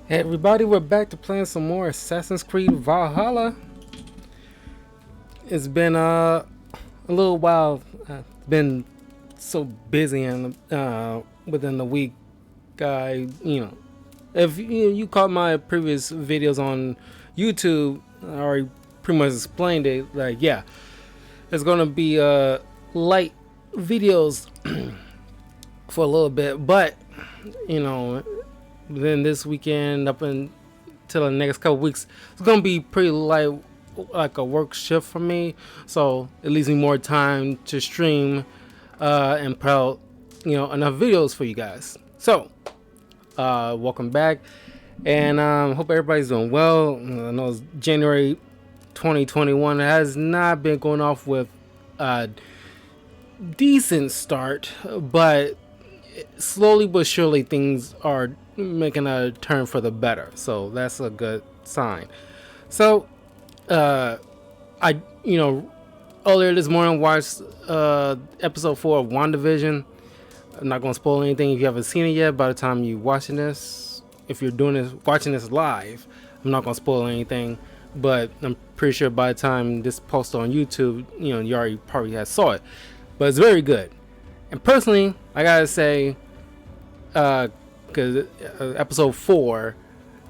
Hey everybody, we're back to playing some more Assassin's Creed Valhalla. It's been a little while. Been so busy and within the week, I if you caught my previous videos on YouTube, I already pretty much explained it. Like it's gonna be light videos for a little bit, but you know, then this weekend up until the next couple weeks, it's gonna be pretty light, like a work shift for me. So it leaves me more time to stream and put out, enough videos for you guys. So welcome back, and hope everybody's doing well. I know it's January 2021. It has not been going off with a decent start, but slowly but surely things are making a turn for the better. So that's a good sign. So I earlier this morning watched episode 4 of WandaVision. I'm not gonna spoil anything if you haven't seen it yet. By the time you watching this, if you're doing this watching this live, I'm not gonna spoil anything. But I'm pretty sure by the time this post on YouTube, you already probably have saw it. But it's very good. And personally, I gotta say, because episode 4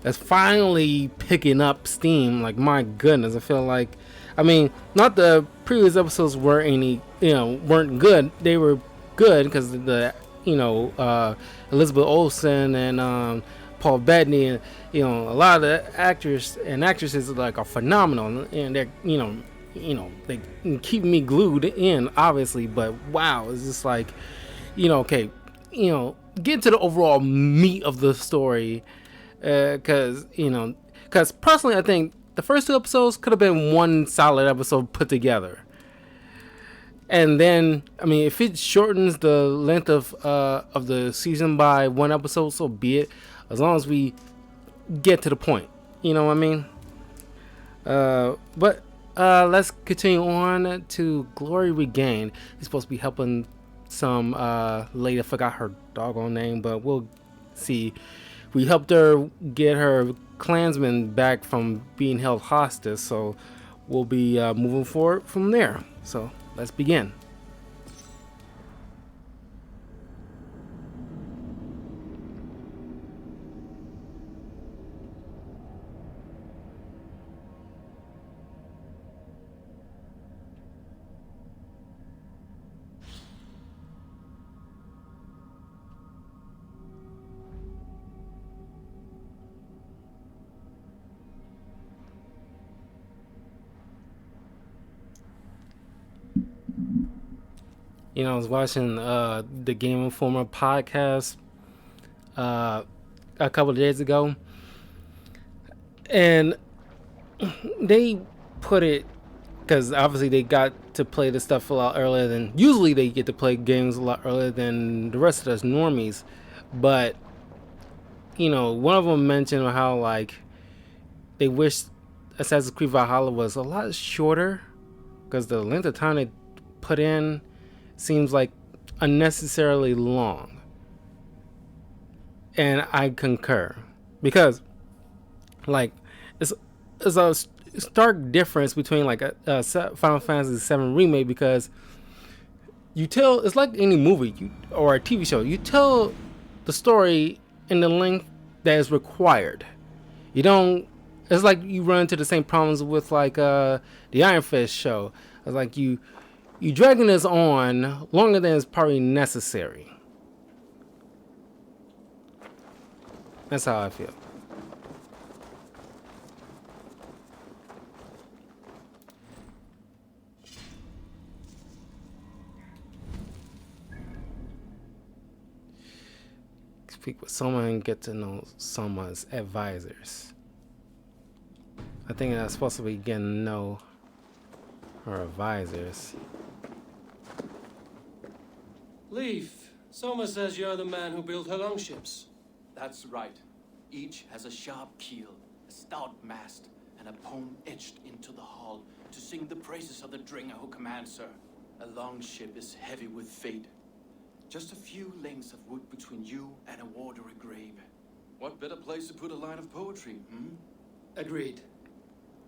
is finally picking up steam. Like, my goodness, I feel like, I mean, not the previous episodes were weren't good. They were good because the Elizabeth Olsen and Paul Bettany, and a lot of the actors and actresses are phenomenal, and they're they keep me glued in, obviously. But wow, it's just like, okay, get to the overall meat of the story, because personally I think the first 2 episodes could have been one solid episode put together. And then, I mean, if it shortens the length of the season by 1 episode, so be it. As long as we get to the point, you know what I mean. But let's continue on to Glory Regained. He's supposed to be helping some lady. I forgot her doggone name, but we'll see. We helped her get her clansmen back from being held hostage, so we'll be moving forward from there. So let's begin. I was watching the Game Informer podcast a couple of days ago, and they put it, because obviously they got to play this stuff a lot earlier than usually they get to play games a lot earlier than the rest of us normies. But one of them mentioned how they wish Assassin's Creed Valhalla was a lot shorter, because the length of time they put in seems like unnecessarily long. And I concur, because it's a stark difference between a Final Fantasy VII remake, because it's like any movie or a TV show. You tell the story in the length that is required. You don't. It's like you run into the same problems with the Iron Fist show. It's like you dragging this on longer than is probably necessary. That's how I feel. Speak with someone and get to know someone's advisors. I think I'm supposed to be getting to know her advisors. Leaf, Soma says you're the man who built her longships. That's right. Each has a sharp keel, a stout mast, and a poem etched into the hull to sing the praises of the dringer who commands her. A longship is heavy with fate. Just a few lengths of wood between you and a watery grave. What better place to put a line of poetry, hmm? Agreed.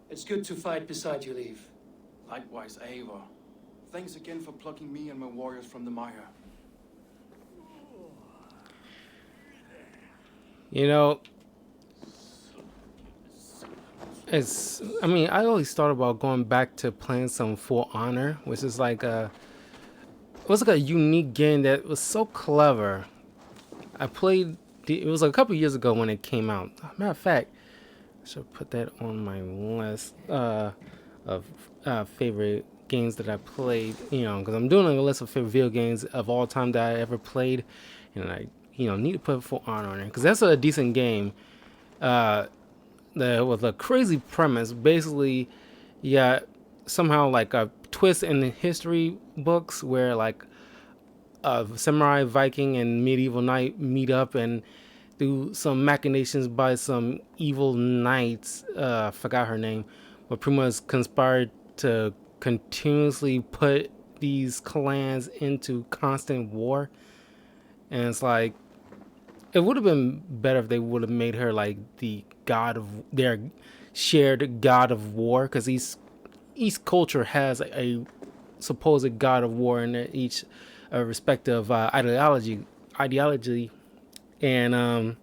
It's good to fight beside you, Leaf. Likewise, Eivor. Thanks again for plucking me and my warriors from the mire. You know, I mean, I always thought about going back to playing some For Honor, which is like it was like a unique game that was so clever. I played, it was a couple years ago when it came out. Matter of fact, I should put that on my list of favorite games that I played, you know, because I'm doing a list of favorite video games of all time that I ever played, and I, you know, need to put For Honor on there because that's a decent game. That with a crazy premise. Basically, yeah, somehow like a twist in the history books where like a samurai, Viking, and medieval knight meet up and through some machinations by some evil knights, forgot her name, but pretty much conspired to continuously put these clans into constant war. And it's like, it would have been better if they would have made her like the god of their shared god of war, because each culture has a supposed god of war in each respective ideology, and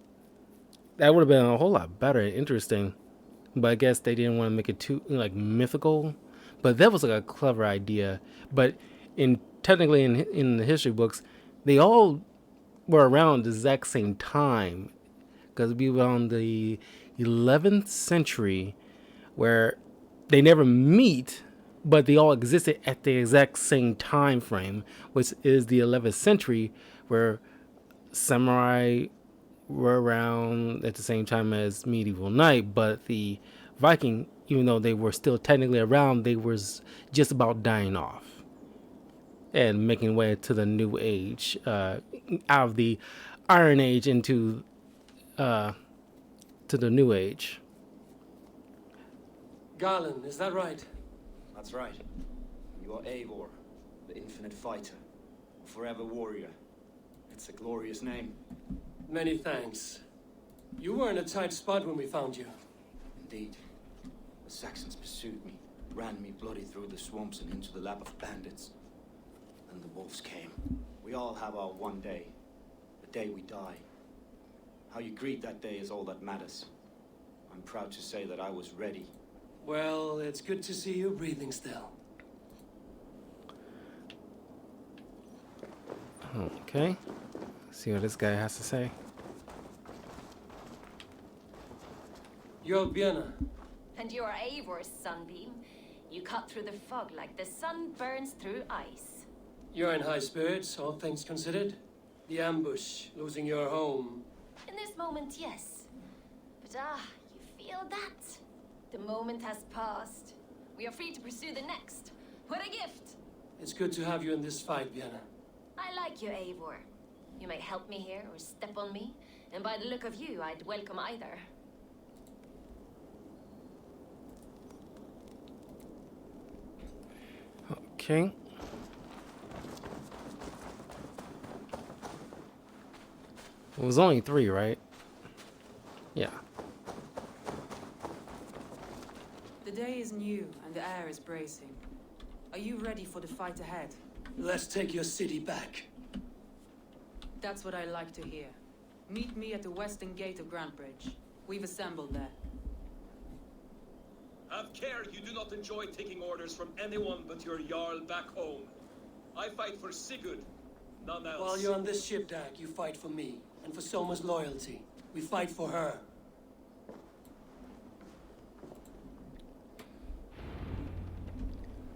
that would have been a whole lot better and interesting. But I guess they didn't want to make it too like mythical. But that was like a clever idea. But in technically in the history books, they all were around the exact same time, because we were on the 11th century where they never meet, but they all existed at the exact same time frame, which is the 11th century, where samurai were around at the same time as medieval knight, but the Viking, even though they were still technically around, they was just about dying off and making way to the new age, out of the Iron Age into to the new age. Garland, is that right? That's right. You are Eivor, the infinite fighter, forever warrior. It's a glorious name. Many thanks. You were in a tight spot when we found you. Indeed. The Saxons pursued me, ran me bloody through the swamps and into the lap of bandits. Then the wolves came. We all have our one day, the day we die. How you greet that day is all that matters. I'm proud to say that I was ready. Well, it's good to see you breathing still. Okay. Let's see what this guy has to say. You're Björna. And you are Eivor's sunbeam. You cut through the fog like the sun burns through ice. You're in high spirits, all things considered. The ambush, losing your home. In this moment, yes. But you feel that? The moment has passed. We are free to pursue the next. What a gift! It's good to have you in this fight, Björna. I like you, Eivor. You may help me here or step on me, and by the look of you, I'd welcome either. Okay. It was only 3, right? Yeah. The day is new and the air is bracing. Are you ready for the fight ahead? Let's take your city back. That's what I like to hear. Meet me at the western gate of Grantbridge. We've assembled there. Have care you do not enjoy taking orders from anyone but your Jarl back home. I fight for Sigurd, none else. While you're on this ship, Dag, you fight for me, and for Soma's loyalty. We fight for her.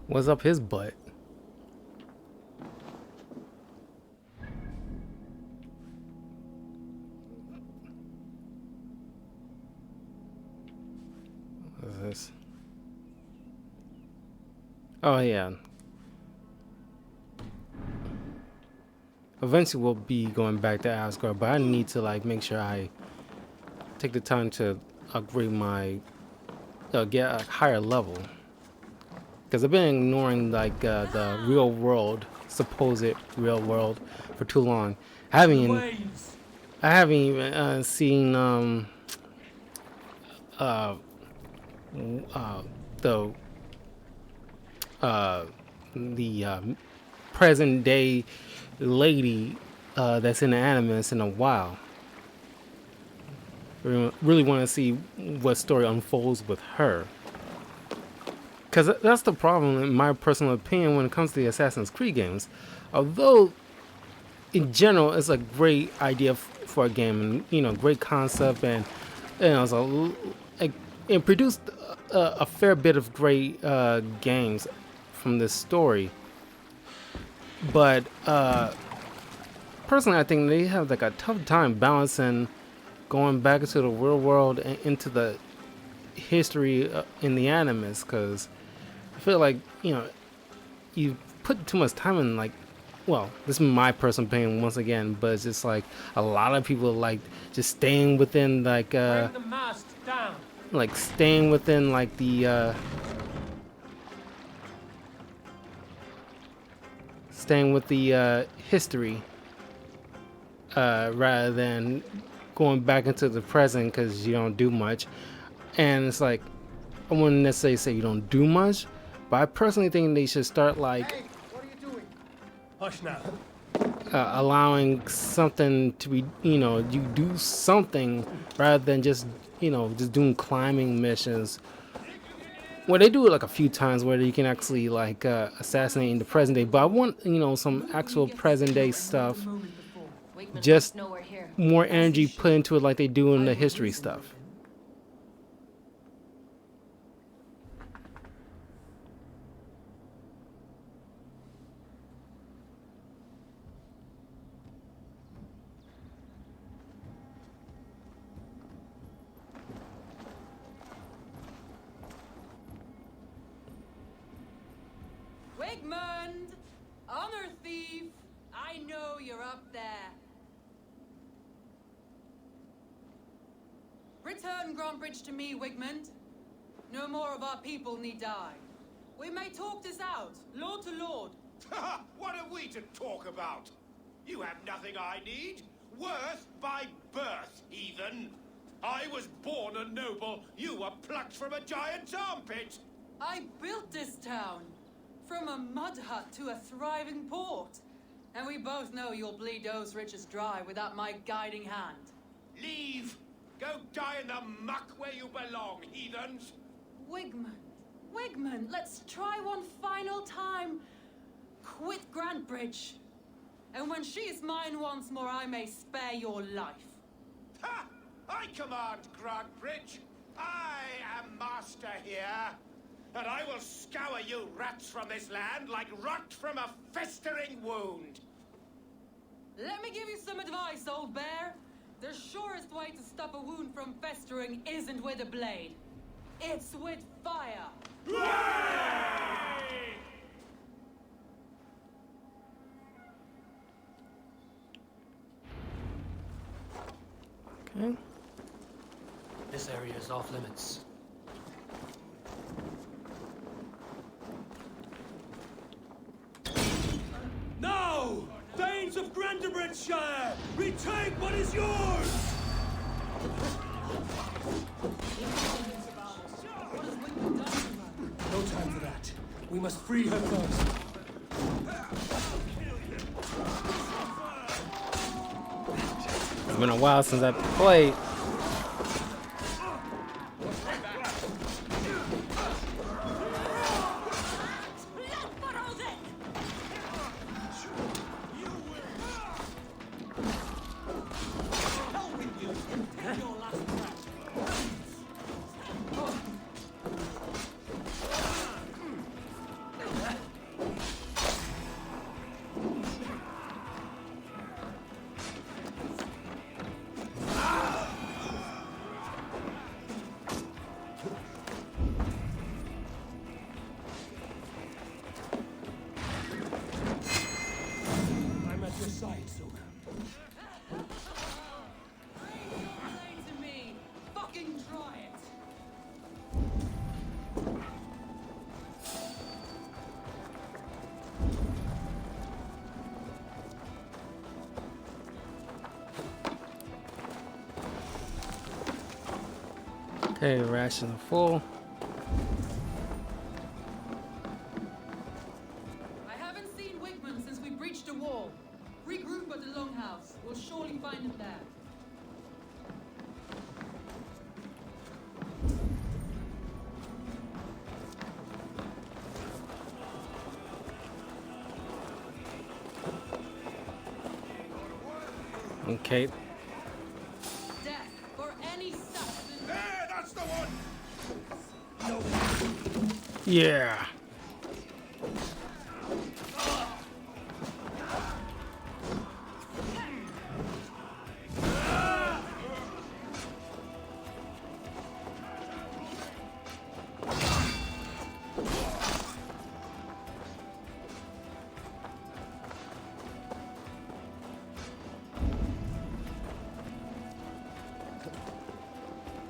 What's up his butt? What is this? Oh yeah. Eventually we'll be going back to Asgard, but I need to like make sure I take the time to upgrade my get a higher level. Because I've been ignoring like the real world, supposed real world, for too long. I haven't even, I haven't even seen uh, uh, the uh, the present day lady that's in the animus in a while. Really want to see what story unfolds with her. Because that's the problem, in my personal opinion, when it comes to the Assassin's Creed games. Although, in general, it's a great idea for a game, and great concept, and so it produced a fair bit of great games from this story. But personally, I think they have like a tough time balancing going back into the real world and into the history in the animus, because I feel like you put too much time in, like, well, this is my personal opinion once again, but it's just like a lot of people like just staying within like Bring the mast down. like staying within like the staying with the history rather than going back into the present because you don't do much. And it's like, I wouldn't necessarily say you don't do much, but I personally think they should start like Hush now. allowing something to be, you do something rather than just just doing climbing missions. Well, they do it like a few times where you can actually like assassinate in the present day, but I want some actual present day stuff, Wigman just must know we're here. more energy put into it like they do in the history stuff. Wigmund! Honor thief! I know you're up there. Return Grantbridge to me, Wigmund. No more of our people need die. We may talk this out, lord to lord. What are we to talk about? You have nothing I need. Worth by birth, heathen. I was born a noble. You were plucked from a giant's armpit. I built this town. From a mud hut to a thriving port. And we both know you'll bleed those riches dry without my guiding hand. Leave. Go die in the muck where you belong, heathens. Wigmund, let's try one final time. Quit Grantbridge. And when she is mine once more, I may spare your life. Ha! I command Grantbridge. I am master here. And I will scour you rats from this land like rot from a festering wound. Let me give you some advice, old bear. The surest way to stop a wound from festering isn't with a blade. It's with fire. Okay. This area is off limits. No! Thanes of Grantebridgeshire! Retake what is yours! No time for that. We must free her first. It's been a while since I played. Okay, rations are full. I haven't seen Wigman since we breached the wall. Regroup at the Longhouse. We'll surely find him there. Okay. Death for any Saxon. There, that's the one! Yeah.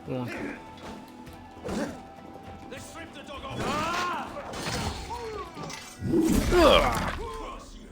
Come on. They stripped the dog off! Ugh. Cross you!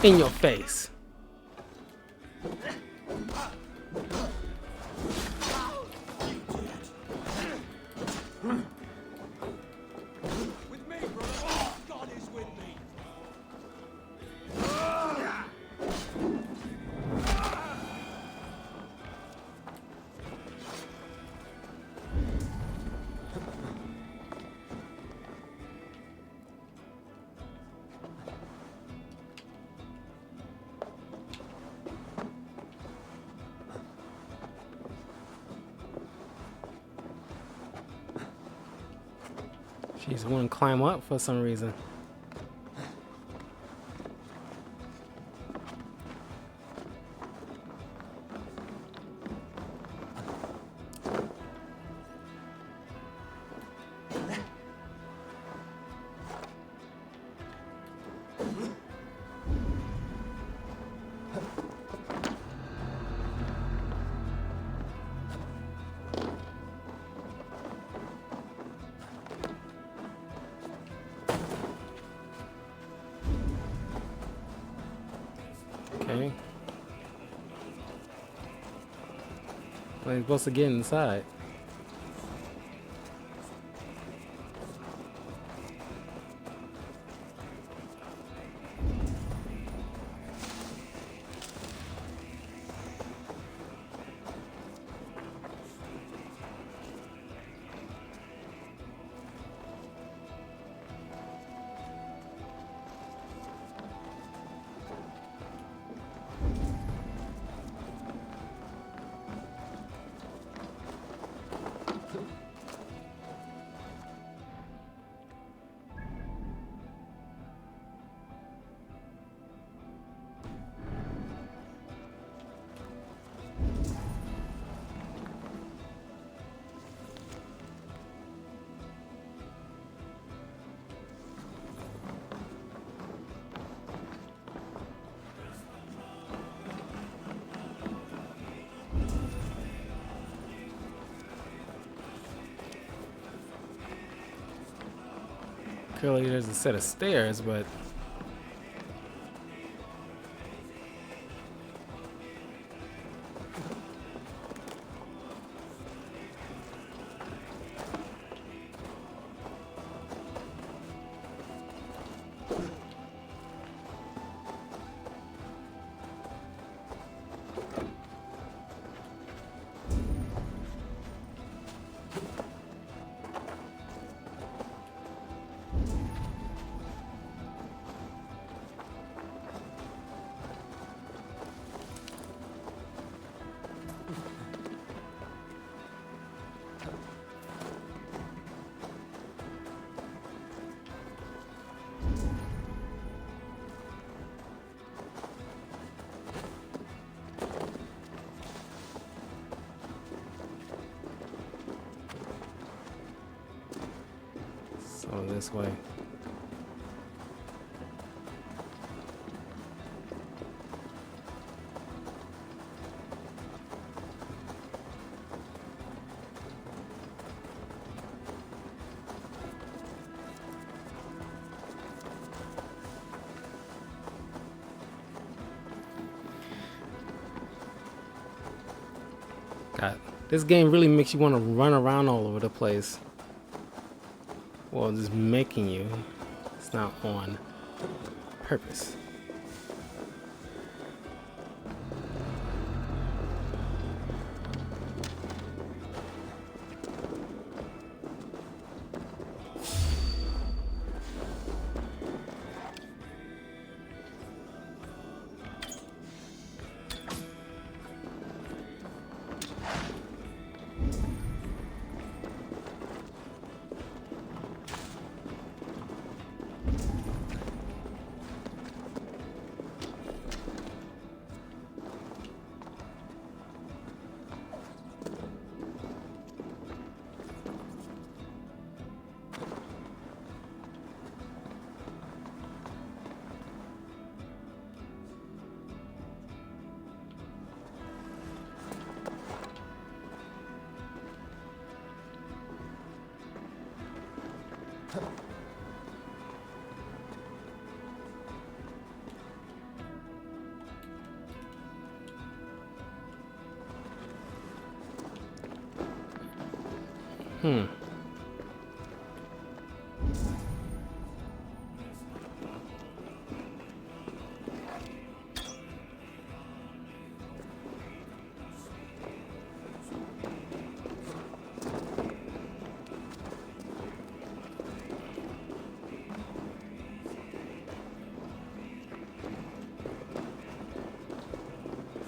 In your face. With me, brother! God is with me! Jeez, I want to climb up for some reason. Okay. Well, you're supposed to get inside. Clearly there's a set of stairs, but this way. God, this game really makes you want to run around all over the place. Well, just making you. It's not on purpose. Hmm.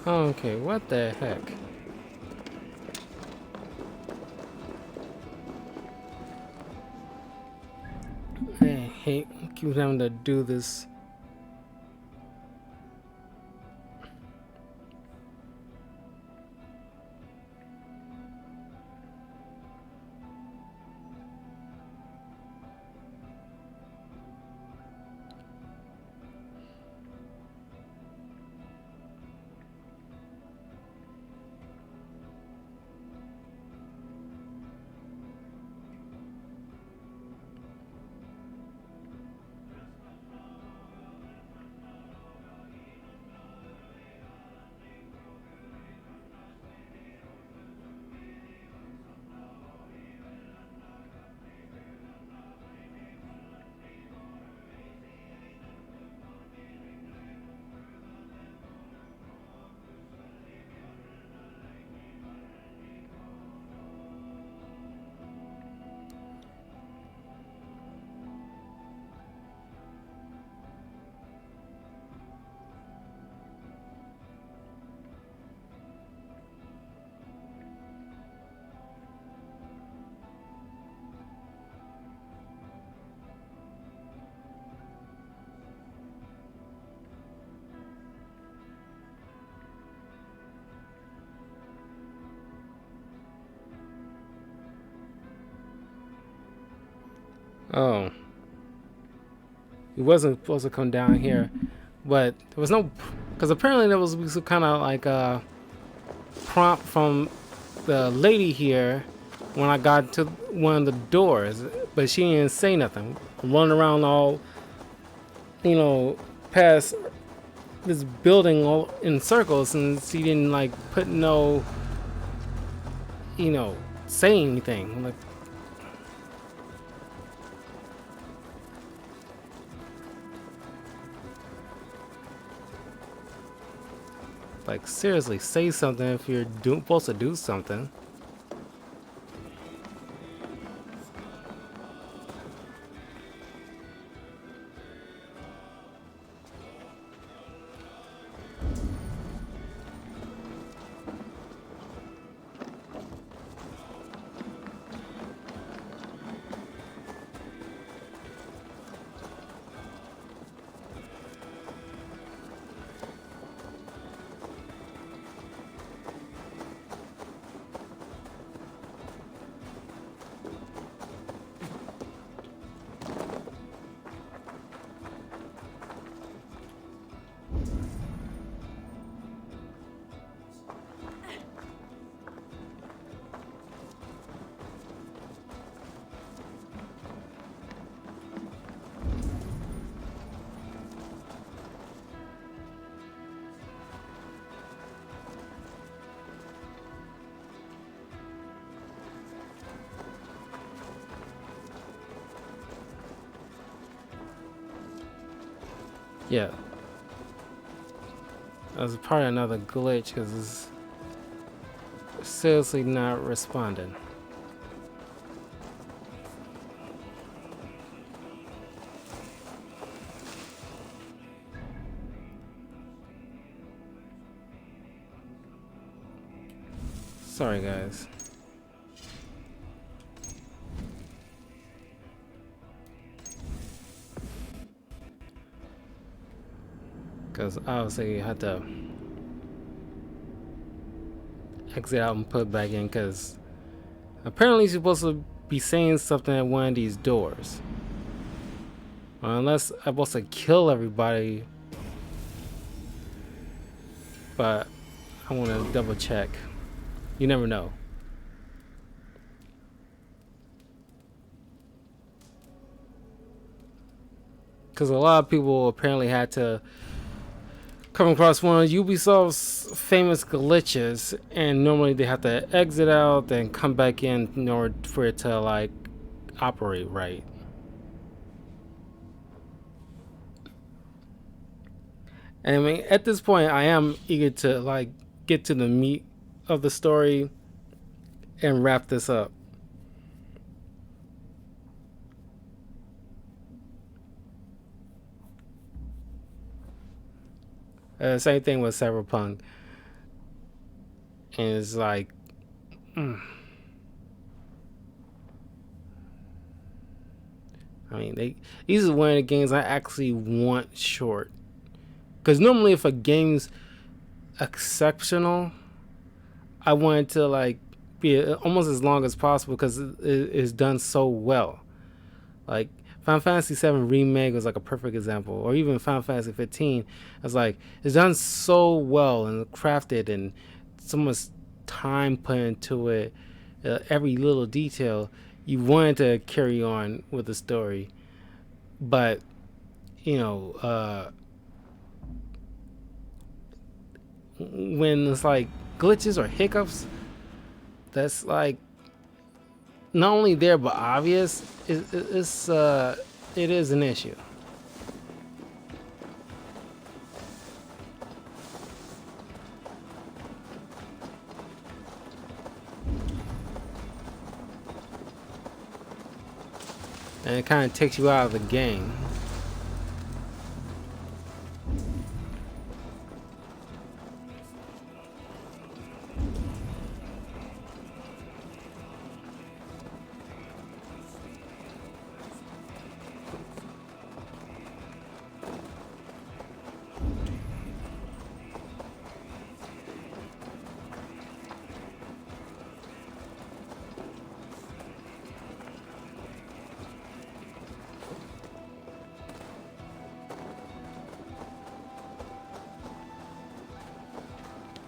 Okay, what the heck? I hate keep having to do this. Oh. It wasn't supposed to come down here, but there was no, because apparently there was some kind of like a prompt from the lady here when I got to one of the doors, but she didn't say nothing. I'm running around all, past this building all in circles, and she didn't like put no, say anything. I'm like, seriously, say something if you're supposed to do something. Yeah. That was probably another glitch because it's seriously not responding. Sorry, guys. Because obviously you had to exit out and put it back in because apparently you're supposed to be saying something at one of these doors. Unless I'm supposed to kill everybody. But I want to double check. You never know. Because a lot of people apparently had to come across one of Ubisoft's famous glitches, and normally they have to exit out and come back in order for it to like operate right. And I mean, at this point, I am eager to like get to the meat of the story and wrap this up. Same thing with Cyberpunk. And it's like, I mean, these are one of the games I actually want short. Because normally, if a game's exceptional, I want it to like be almost as long as possible because it's done so well. Like Final Fantasy VII Remake was like a perfect example, or even Final Fantasy 15. It's like it's done so well and crafted, and so much time put into it. Every little detail, you wanted to carry on with the story, but you know, when it's like glitches or hiccups, that's like not only there but obvious. It is an issue. And it kind of takes you out of the game.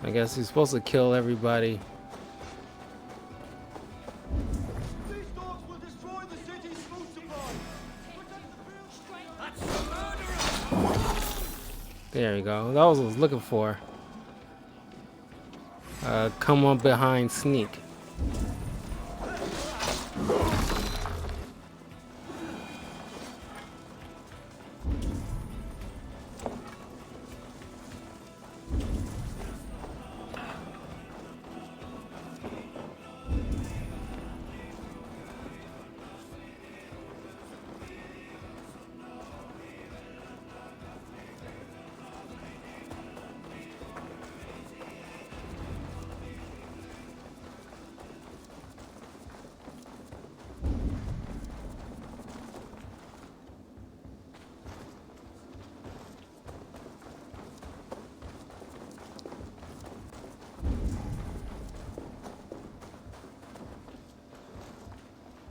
I guess he's supposed to kill everybody. These dogs will destroy the city's food supply. Protect the field. That's murderous. There you go. That was what I was looking for. Come on behind, sneak.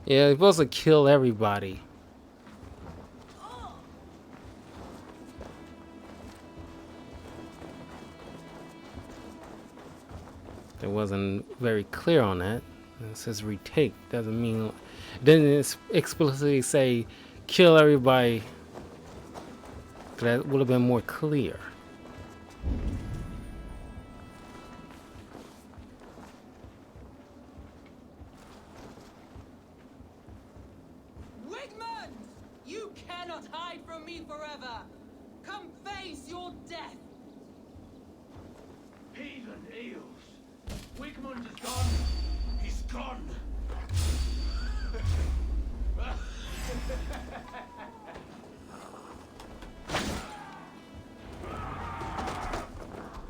Yeah, he's supposed to kill everybody. It wasn't very clear on that. It says retake. Doesn't mean. Didn't explicitly say kill everybody. That would have been more clear. Wigman! You cannot hide from me forever! Come face your death! Heathen eels. Wigmund is gone. He's gone.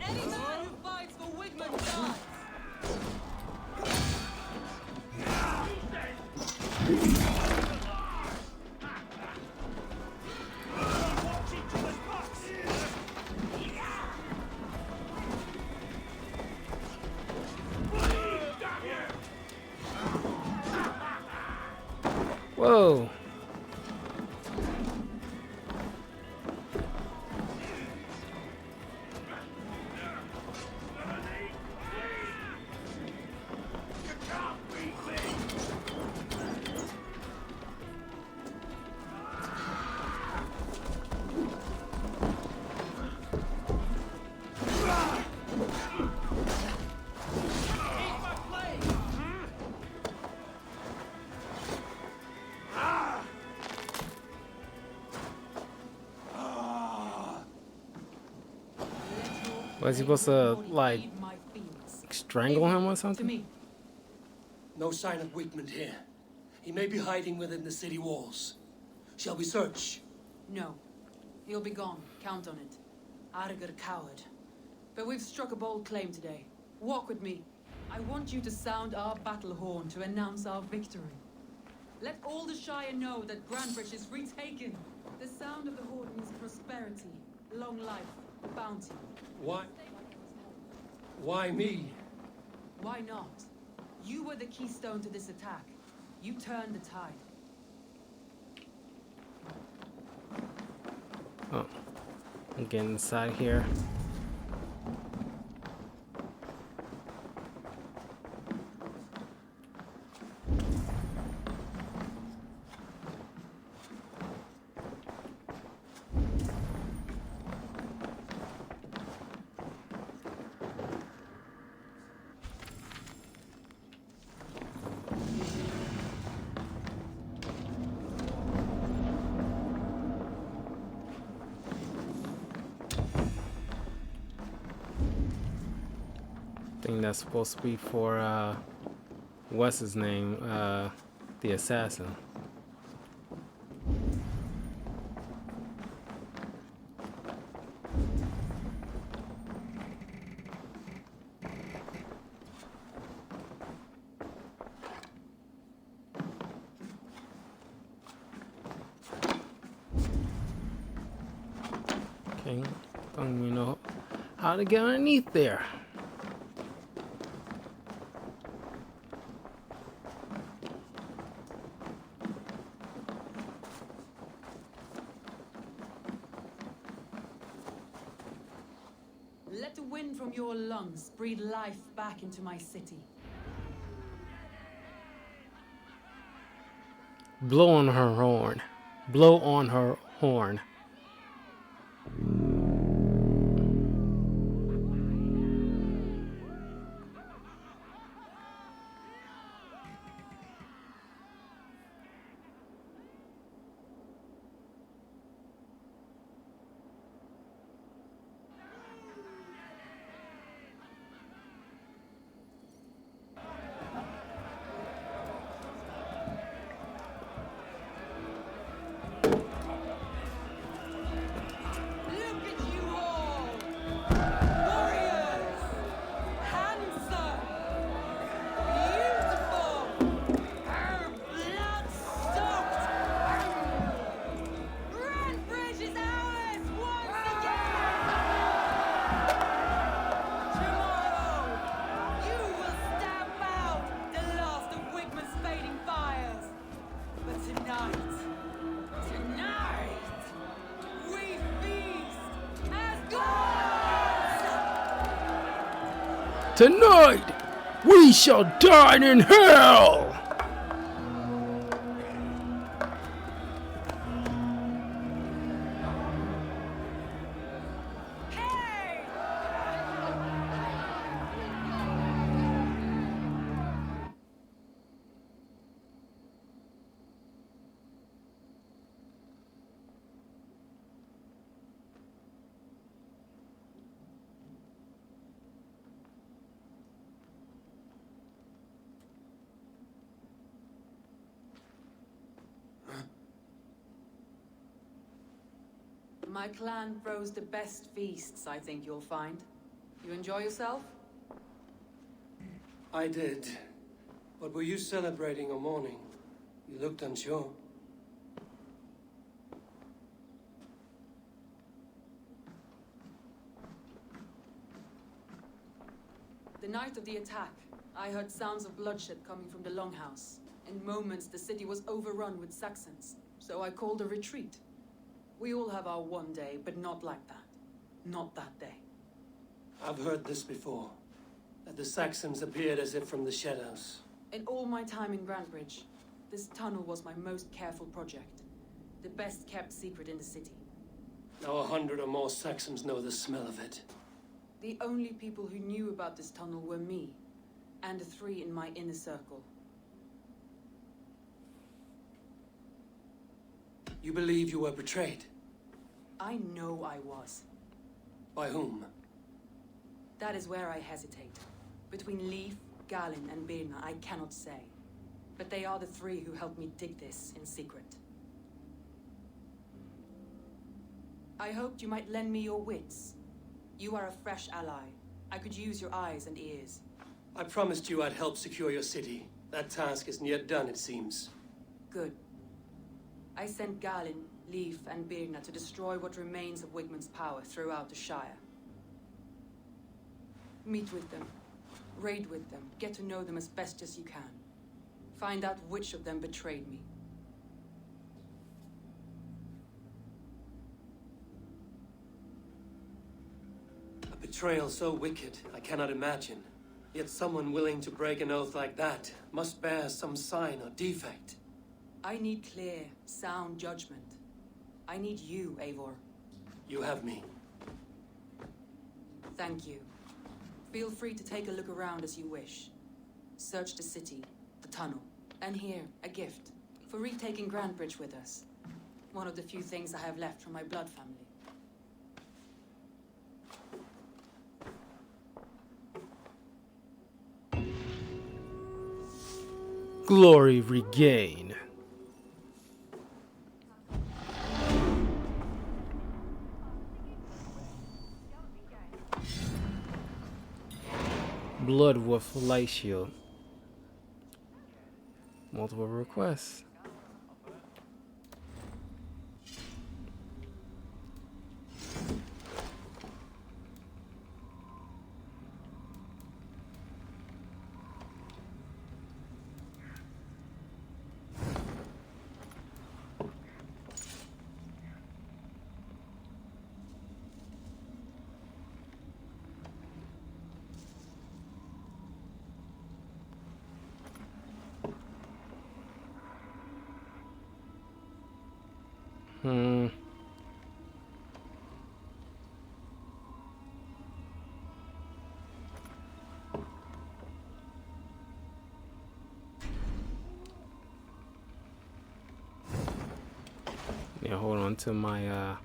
Any man who fights for Wigmund dies! Whoa. Was he supposed to, like, strangle him or To something? me. No sign of Wigmund here. He may be hiding within the city walls. Shall we search? No. He'll be gone. Count on it. Arger coward. But we've struck a bold claim today. Walk with me. I want you to sound our battle horn to announce our victory. Let all the Shire know that Grandbridge is retaken. The sound of the horn means prosperity, long life, bounty. Why me? Why not? You were the keystone to this attack. You turned the tide. Oh, I'm getting inside here. I think that's supposed to be for what's his name, the assassin. Okay, don't even know how to get underneath there. Let the wind from your lungs breathe life back into my city. Blow on her horn. Blow on her horn. Look at you all! Warriors! Handsome! Beautiful! Blood-soaked! Grandbridge is ours once again! Tomorrow, you will stamp out the last of Wigmund's fading fires. But tonight, we feast as gods! Tonight, we shall dine in hell! Hey! My clan throws the best feasts, I think you'll find. You enjoy yourself? I did. But were you celebrating or mourning? You looked unsure. The night of the attack, I heard sounds of bloodshed coming from the Longhouse. In moments, the city was overrun with Saxons, so I called a retreat. We all have our one day, but not like that. Not that day. I've heard this before. That the Saxons appeared as if from the shadows. In all my time in Grantbridge, this tunnel was my most careful project. The best kept secret in the city. Now 100 or more Saxons know the smell of it. The only people who knew about this tunnel were me, and the 3 in my inner circle. You believe you were betrayed? I know I was. By whom? That is where I hesitate. Between Leif, Galen, and Birna, I cannot say. But they are the 3 who helped me dig this in secret. I hoped you might lend me your wits. You are a fresh ally. I could use your eyes and ears. I promised you I'd help secure your city. That task isn't yet done, it seems. Good. I sent Galen, Leif, and Birna to destroy what remains of Wigmund's power throughout the Shire. Meet with them. Raid with them. Get to know them as best as you can. Find out which of them betrayed me. A betrayal so wicked, I cannot imagine. Yet someone willing to break an oath like that must bear some sign or defect. I need clear, sound judgment. I need you, Eivor. You have me. Thank you. Feel free to take a look around as you wish. Search the city, the tunnel, and here, a gift. For retaking Grantbridge with us. One of the few things I have left from my blood family. Glory regain. Bloodwolf light shield. Multiple requests. Yeah, hold on to my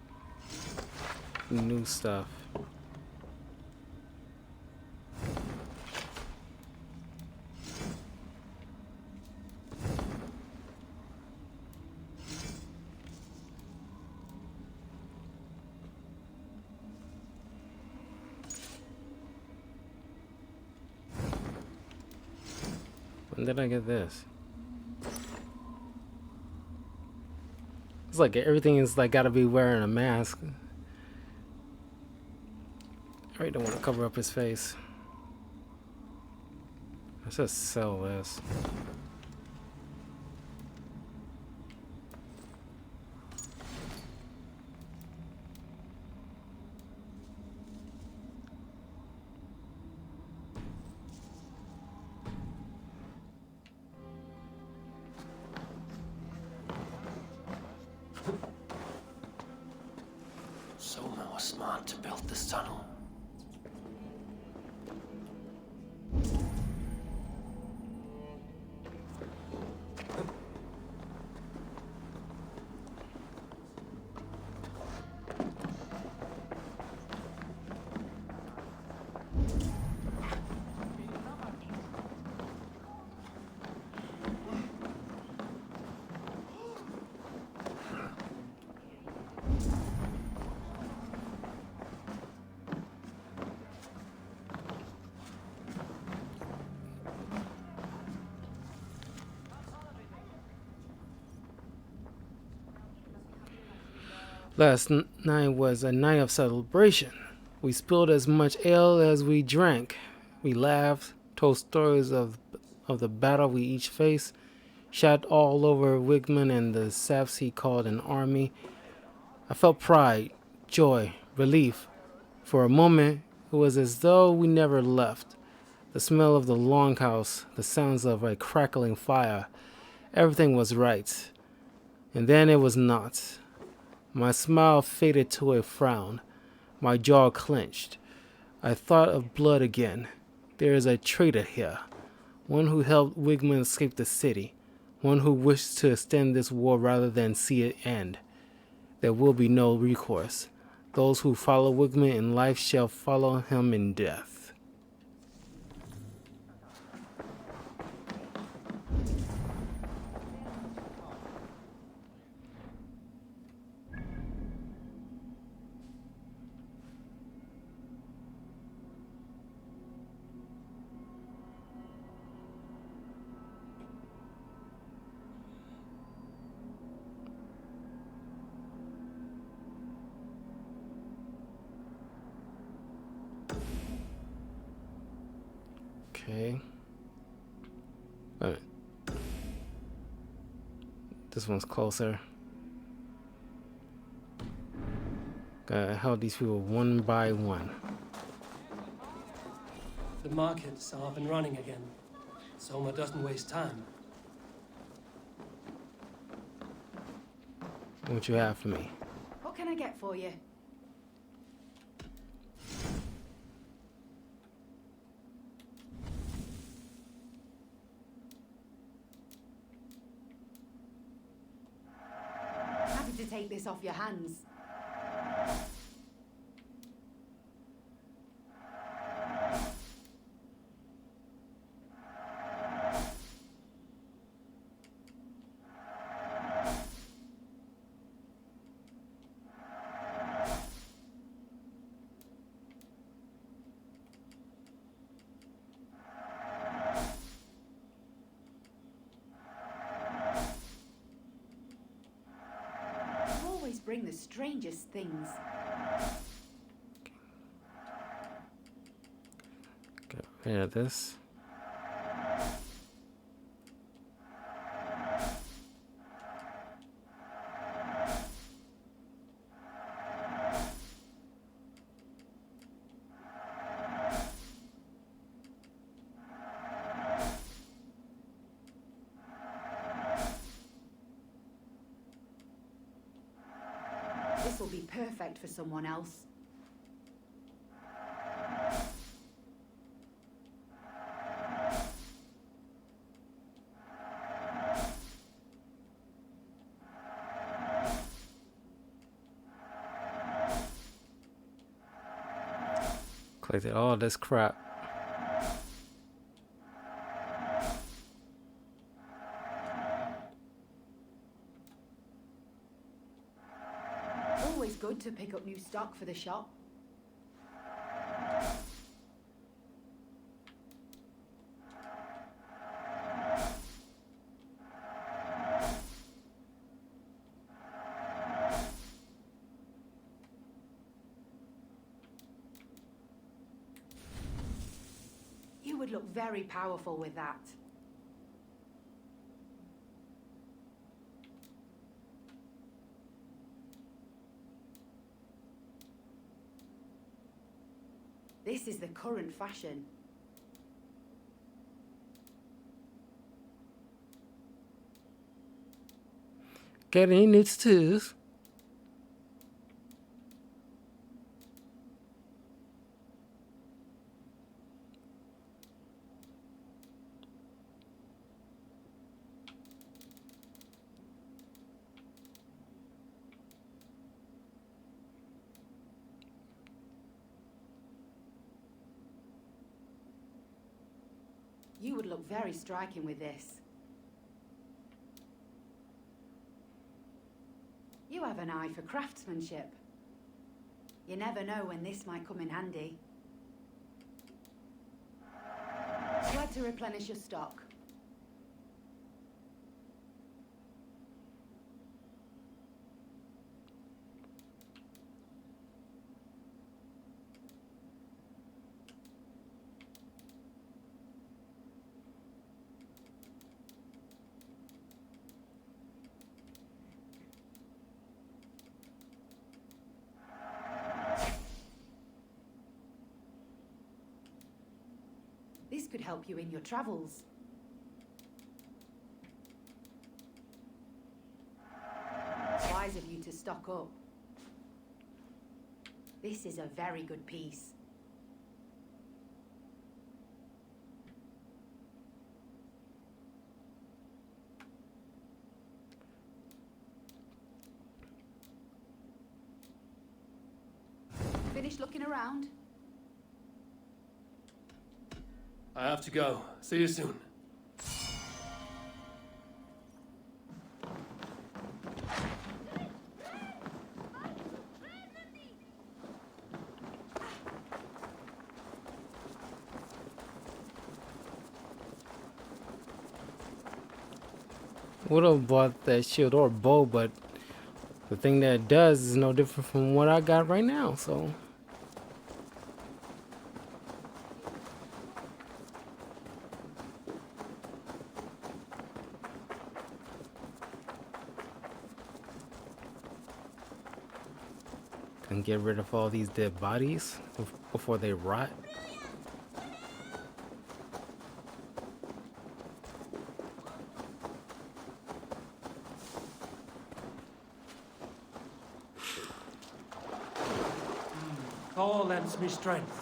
new stuff. When did I get this? It's like everything is like gotta be wearing a mask. I really don't want to cover up his face. Let's just sell this. Soma was smart to build this tunnel. Night was a night of celebration. We spilled as much ale as we drank. We laughed, told stories of the battle we each faced, shot all over Wigman and the saps he called an army. I felt pride, joy, relief. For a moment, it was as though we never left. The smell of the longhouse, the sounds of a crackling fire, everything was right. And then it was not. My smile faded to a frown. My jaw clenched. I thought of blood again. There is a traitor here. One who helped Wigman escape the city. One who wished to extend this war rather than see it end. There will be no recourse. Those who follow Wigman in life shall follow him in death. Okay. Alright. This one's closer. Gotta help these people one by one. The markets are up and running again. Soma doesn't waste time. What you have for me? What can I get for you? Happy to take this off your hands. Bring the strangest things. Get rid of this. This will be perfect for someone else. Collected all this crap. Always good to pick up new stock for the shop. You would look very powerful with that. This is the current fashion. Get any new tattoos? You would look very striking with this. You have an eye for craftsmanship. You never know when this might come in handy. Glad to replenish your stock. could help you in your travels. Wise of you to stock up. This is a very good piece. Finished looking around? I have to go. See you soon. Would have bought that shield or bow, but the thing that it does is no different from what I got right now, so. Can get rid of all these dead bodies before they rot. Thor lends me strength.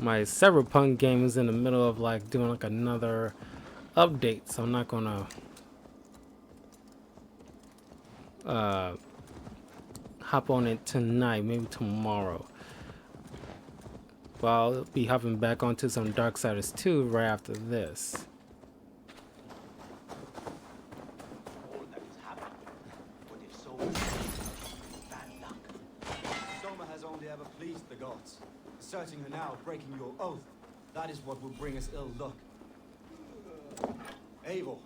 My Cyberpunk game is in the middle of like doing like another update, so I'm not gonna hop on it tonight, maybe tomorrow. But I'll be hopping back onto some Darksiders 2 right after this. All that has happened. What if Soma bad luck? Soma has only ever pleased the gods. Asserting her now, breaking your oath. That is what will bring us ill luck. Eivor,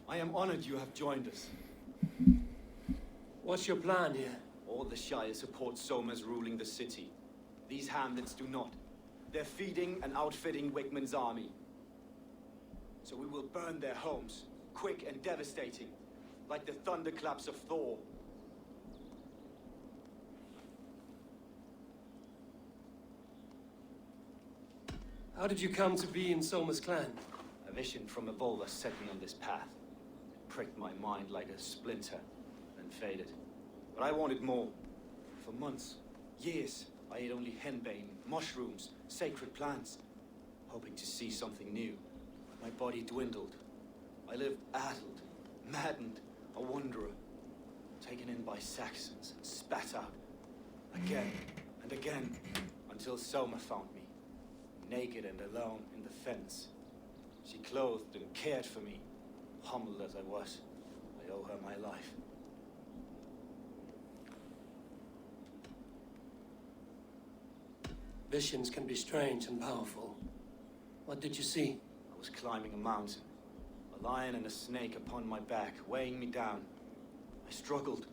I am honored you have joined us. What's your plan here? All the Shire support Soma's ruling the city. These hamlets do not. They're feeding and outfitting Wigmund's army. So we will burn their homes, quick and devastating, like the thunderclaps of Thor. How did you come to be in Soma's clan? A vision from Evolva set me on this path. It pricked my mind like a splinter, then faded. But I wanted more. For months, years, I ate only henbane, mushrooms, sacred plants, hoping to see something new. My body dwindled. I lived addled, maddened, a wanderer, taken in by Saxons and spat out, again and again, until Soma found me, naked and alone in the fence. She clothed and cared for me, humbled as I was. I owe her my life. Visions can be strange and powerful. What did you see? I was climbing a mountain, a lion and a snake upon my back, weighing me down. I struggled,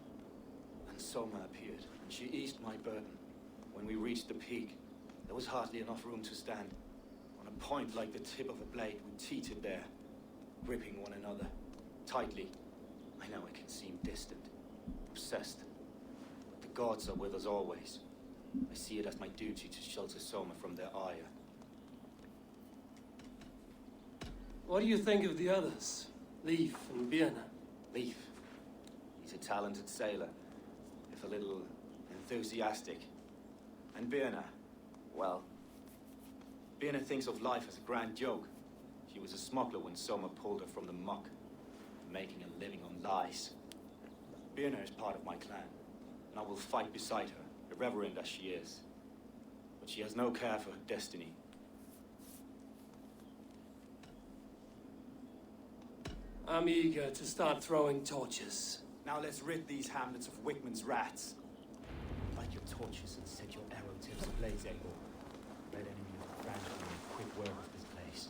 and Soma appeared, and she eased my burden. When we reached the peak, there was hardly enough room to stand. On a point like the tip of a blade, we teetered there, gripping one another, tightly. I know it can seem distant, obsessed, but the gods are with us always. I see it as my duty to shelter Soma from their ire. What do you think of the others? Leif and Birna? Leif. He's a talented sailor, if a little enthusiastic. And Birna, well, Birna thinks of life as a grand joke. She was a smuggler when Soma pulled her from the muck, making a living on lies. Birna is part of my clan, and I will fight beside her, irreverent as she is. But she has no care for her destiny. I'm eager to start throwing torches. Now let's rid these hamlets of Wickman's rats. Light your torches and set your arrow tips ablaze, Abel. Red enemy of the Franks will make quick work of this place.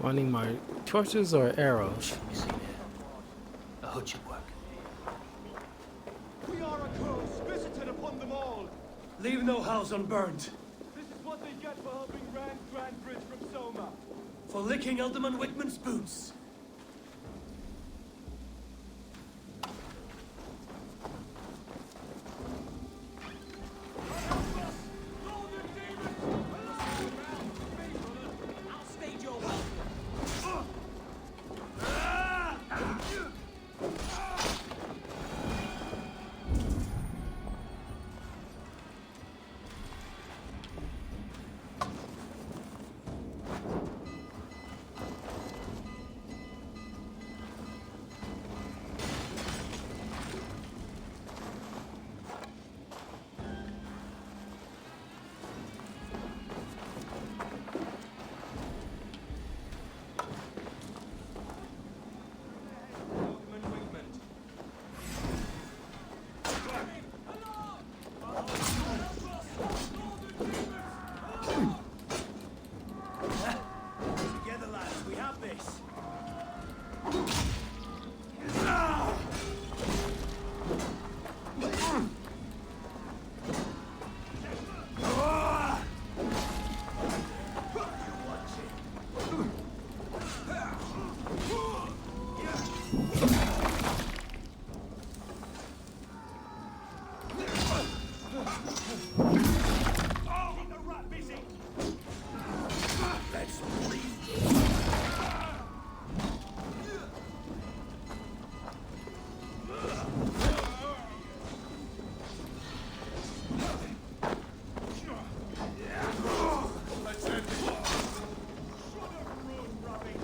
Wanting my torches or arrows? Missing here. A hood should work. We are a curse visited upon them all. Leave no house unburnt. This is what they get for helping Rand Grand Bridge from Soma. For licking Alderman Wickman's boots. Together, lads, we have this. Keep the rat busy. Let's breathe. Let's end it. Shut up, road rubbing.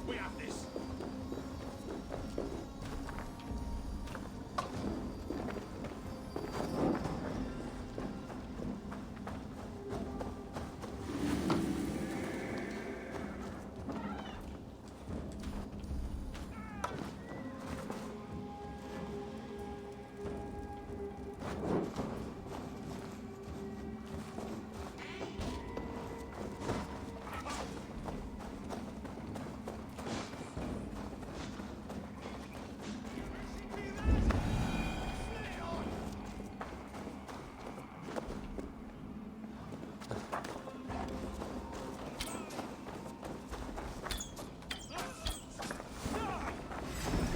We have this.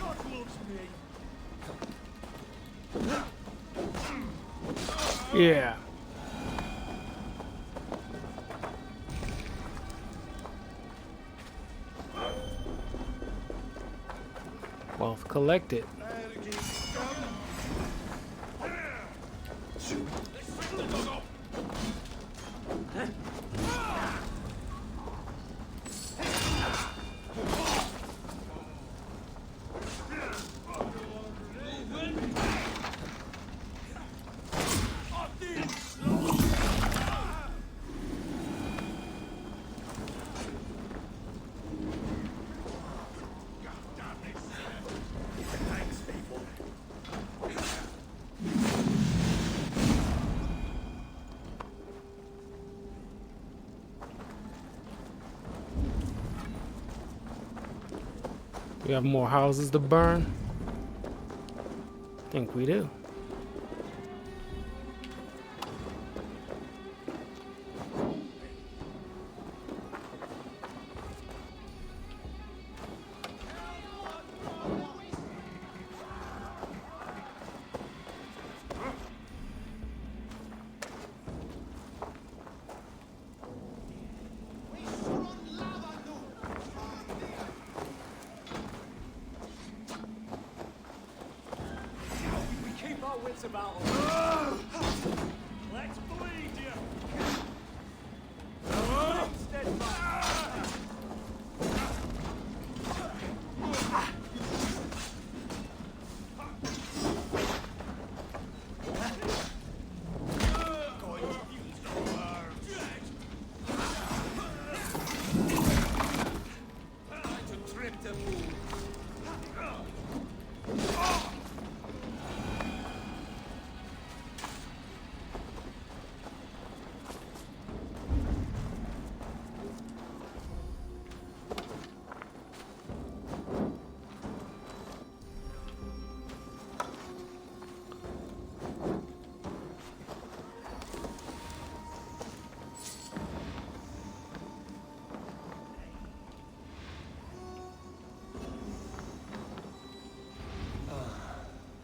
God loves me. Yeah. Wealth collected. Thanks, people. We have more houses to burn? I think we do. our wits about us. Let's bleed you! Steadfast. Going to use the words. Try to trip the move.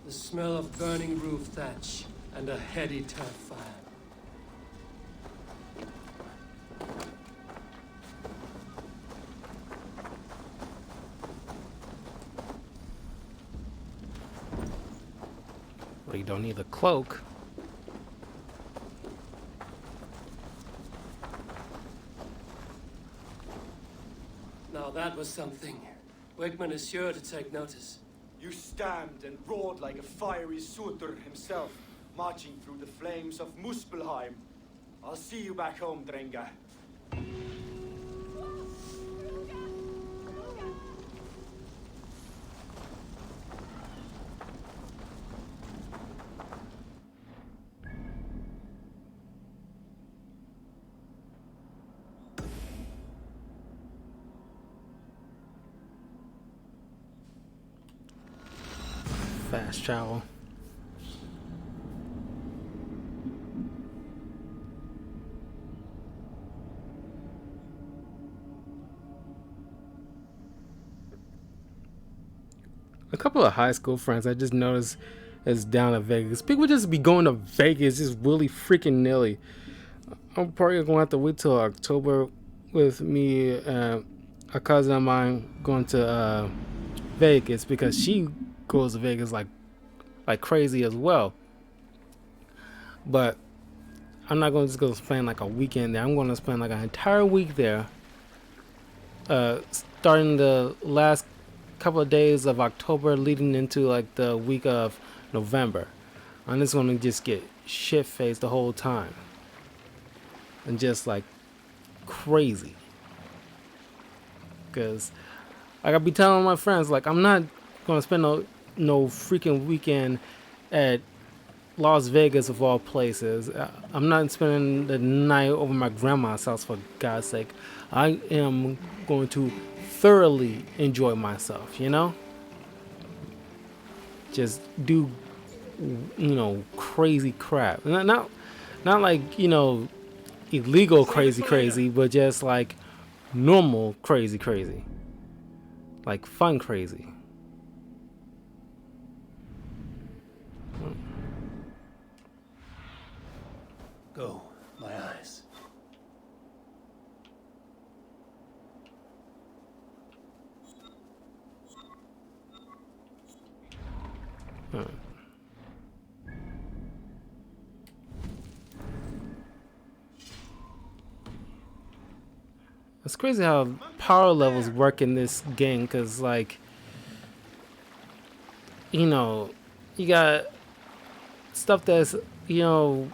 The smell of burning roof thatch and a heady turf fire. Well, you don't need a cloak. Now that was something. Wickman is sure to take notice. You stamped and roared like a fiery Surtur himself, marching through the flames of Muspelheim. I'll see you back home, Drenga. Fast travel. A couple of high school friends I just noticed is down to Vegas. People just be going to Vegas just really freaking nilly. I'm probably going to have to wait till October with me and a cousin of mine going to Vegas because she goes to Vegas like crazy as well. But I'm not going to just go spend like a weekend there. I'm going to spend like an entire week there. Starting the last couple of days of October leading into like the week of November. I'm just going to just get shit-faced the whole time. And just like crazy. Because like I be telling my friends, like I'm not going to spend no freaking weekend at Las Vegas of all places. I'm not spending the night over my grandma's house, for God's sake. I am going to thoroughly enjoy myself, you know? Just do, you know, crazy crap. Not like, you know, illegal crazy, but just like normal crazy. Like fun crazy. Go, my eyes. It's crazy how power levels work in this game, because like, you know, you got stuff that's, you know,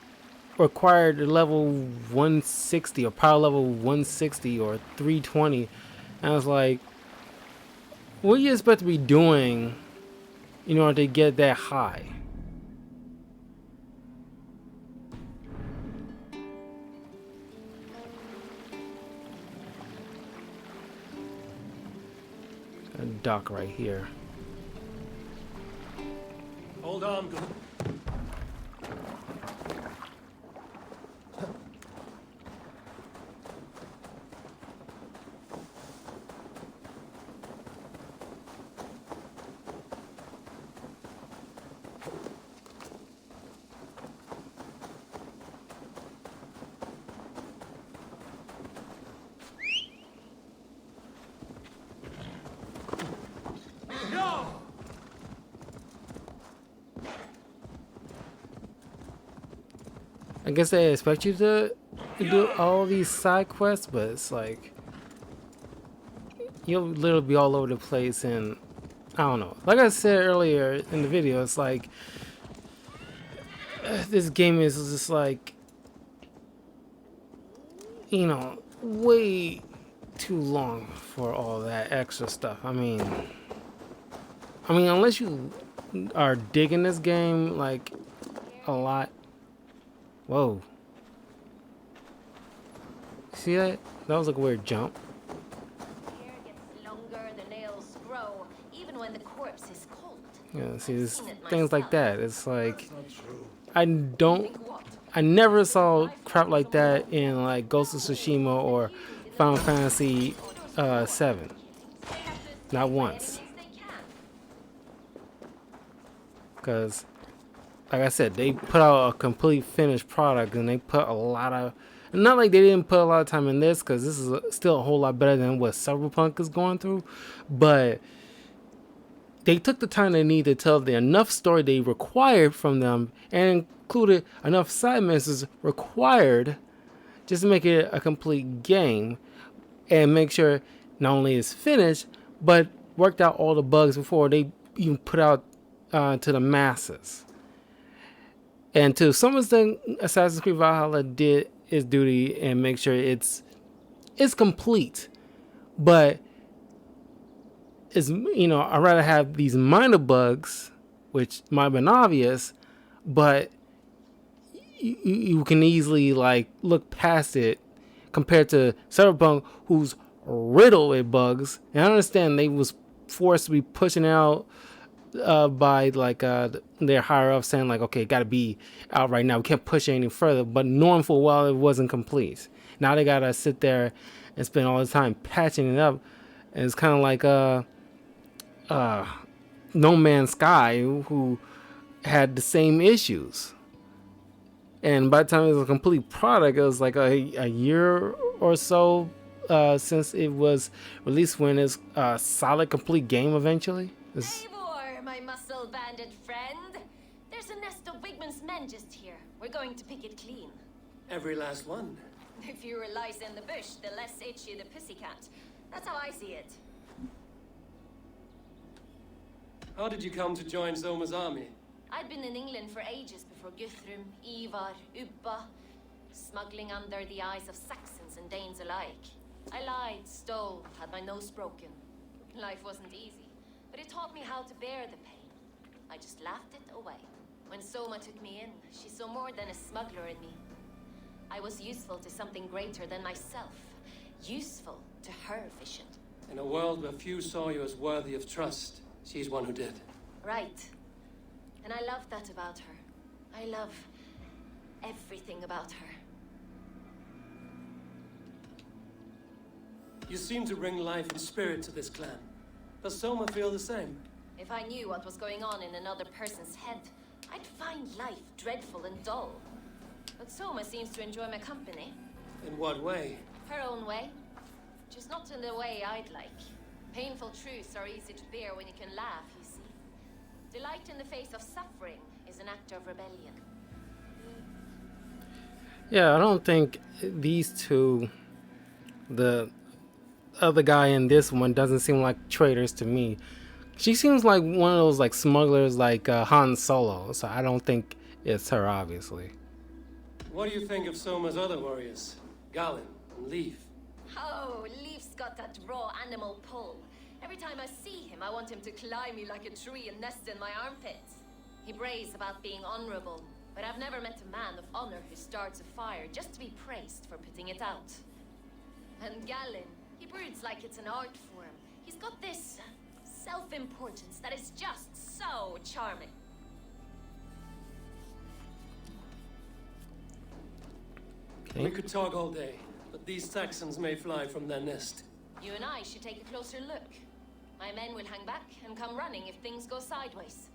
required level 160 or power level 160 or 320, and I was like, what do you expect to be doing in order to get that high? A dock right here. Hold on, good. I guess they expect you to do all these side quests, but it's like you'll literally be all over the place, and I don't know. Like I said earlier in the video, it's like this game is just like, you know, way too long for all that extra stuff. I mean, unless you are digging this game like a lot. Whoa. See that? That was like a weird jump. Hair gets longer, the nails grow, even when the corpse is cold. Yeah, see, I've there's seen it things like myself. that. It's like, That's not true. I never saw crap like that in like Ghost of Tsushima or Final Fantasy 7. Not once. Because, like I said, they put out a complete finished product, and they put a lot of, not like they didn't put a lot of time in this, because this is still a whole lot better than what Cyberpunk is going through, but they took the time they need to tell the enough story they required from them, and included enough side missions required just to make it a complete game, and make sure not only it's finished, but worked out all the bugs before they even put out to the masses. And to some extent, Assassin's Creed Valhalla did its duty and make sure it's complete. But it's, you know, I'd rather have these minor bugs, which might have been obvious, but you can easily like look past it compared to Cyberpunk, who's riddled with bugs. And I understand they was forced to be pushing out by like their higher up saying like, okay, gotta be out right now, we can't push it any further, but knowing full well it wasn't complete. Now they gotta sit there and spend all the time patching it up, and it's kind of like No Man's Sky, who had the same issues, and by the time it was a complete product, it was like a year or so since it was released, when it's a solid complete game eventually. My muscle banded friend. There's a nest of Wigman's men just here. We're going to pick it clean. Every last one. The fewer lies in the bush, the less itchy the pussycat. That's how I see it. How did you come to join Zoma's army? I'd been in England for ages before Guthrum, Ivar, Ubba, smuggling under the eyes of Saxons and Danes alike. I lied, stole, had my nose broken. Life wasn't easy, but it taught me how to bear the pain. I just laughed it away. When Soma took me in, she saw more than a smuggler in me. I was useful to something greater than myself. Useful to her vision. In a world where few saw you as worthy of trust, she's one who did. Right. And I love that about her. I love everything about her. You seem to bring life and spirit to this clan. Does Soma feel the same? If I knew what was going on in another person's head, I'd find life dreadful and dull. But Soma seems to enjoy my company. In what way? Her own way. Just not in the way I'd like. Painful truths are easy to bear when you can laugh, you see. Delight in the face of suffering is an act of rebellion. Yeah, I don't think these two, the other guy in this one, doesn't seem like traitors to me. She seems like one of those like smugglers like Han Solo, so I don't think it's her, obviously. What do you think of Soma's other warriors? Galen and Leaf? Oh, Leaf's got that raw animal pull. Every time I see him, I want him to climb me like a tree and nest in my armpits. He braves about being honorable, but I've never met a man of honor who starts a fire just to be praised for putting it out. And Galen, he broods like it's an art form. He's got this self-importance that is just so charming. Okay. We could talk all day, but these Saxons may fly from their nest. You and I should take a closer look. My men will hang back and come running if things go sideways.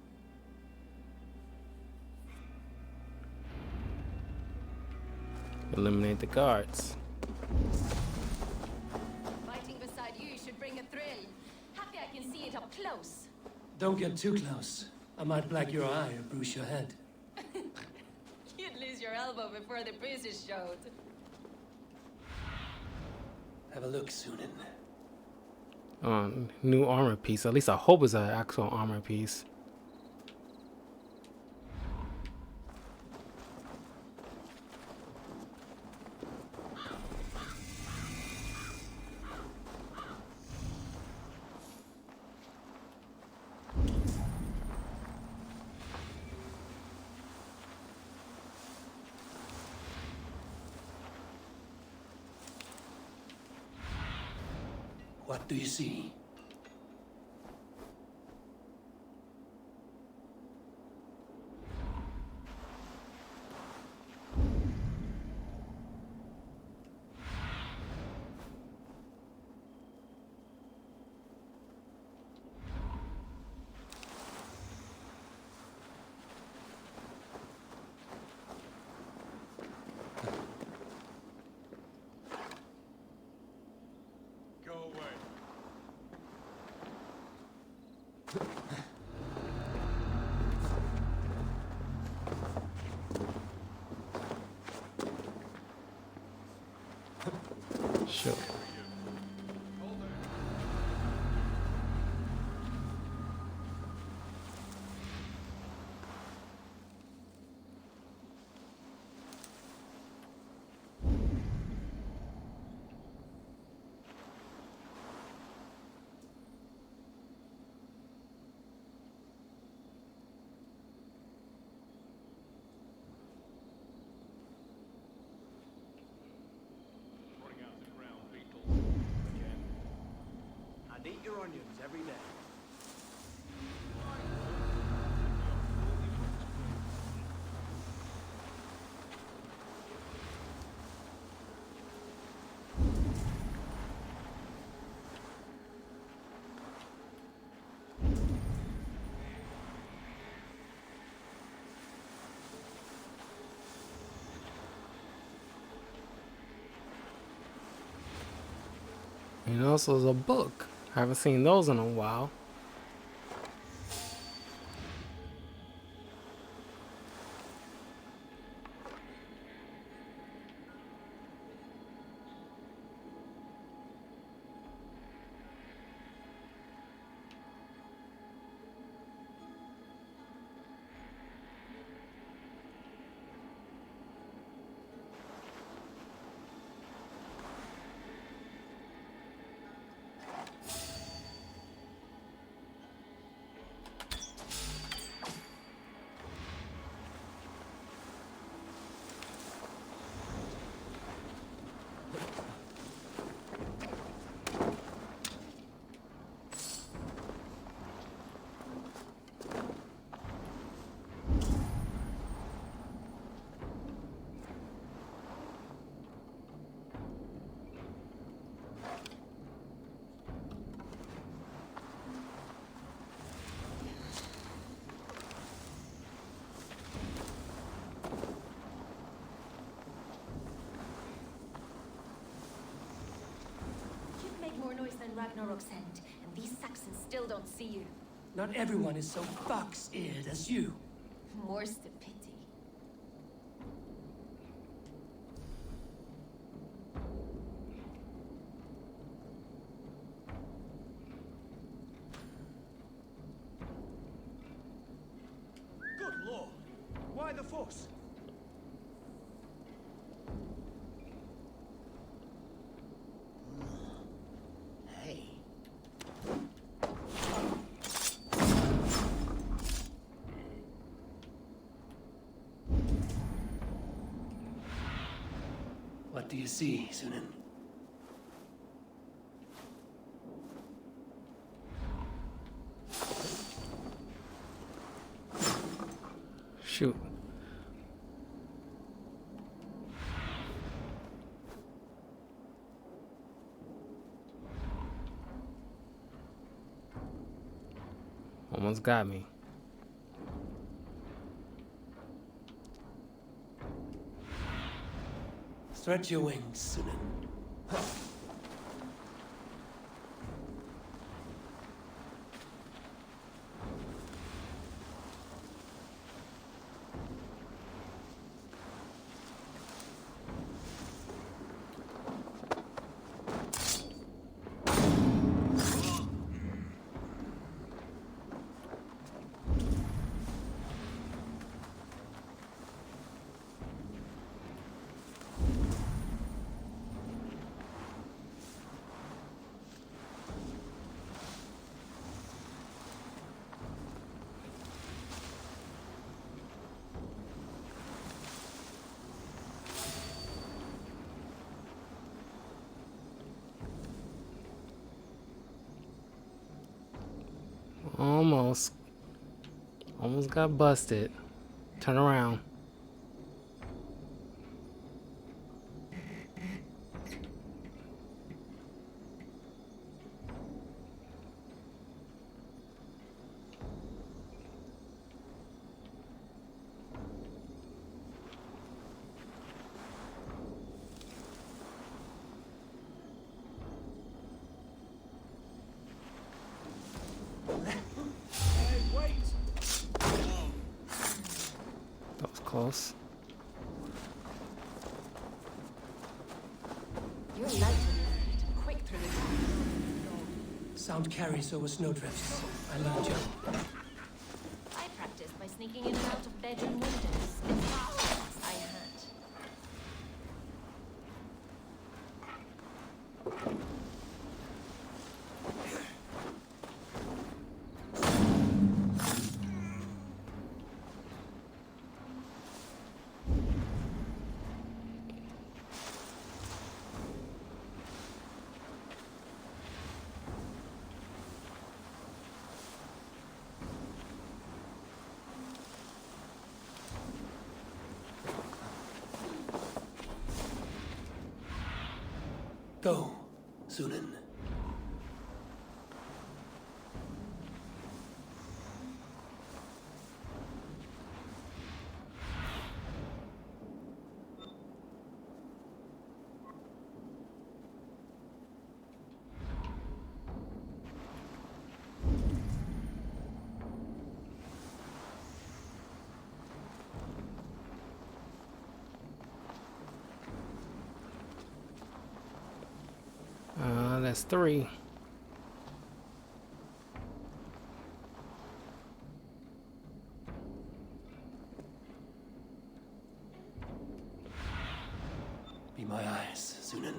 Eliminate the guards. Fighting beside you should bring a thrill. Happy I can see it up close. Don't get too close. I might black your eye or bruise your head. You lose your elbow before the bruises showed. Have a look, Sunan. New armor piece. At least I hope it's an actual armor piece. What do you see? Go away. Sure. Bring out the ground beetles again. I'd eat your onions every day. And also there's a book. I haven't seen those in a while. You'd make more noise than Ragnarok sent, and these Saxons still don't see you. Not everyone is so fox-eared as you. More's the pity. Good lord! Why the fuss? Hey. What do you see, Sunan? Shoot. Almost got me. Stretch your wings, Sunan. Almost got busted. Turn around. Hey, wait! That was close. You're light on your feet, quick through the town. Sound carries over snowdrifts. I learned you. I practiced by sneaking in and out of bedroom windows. It's fast I had. Go, Sunan. That's 3. Be my eyes, Sunan.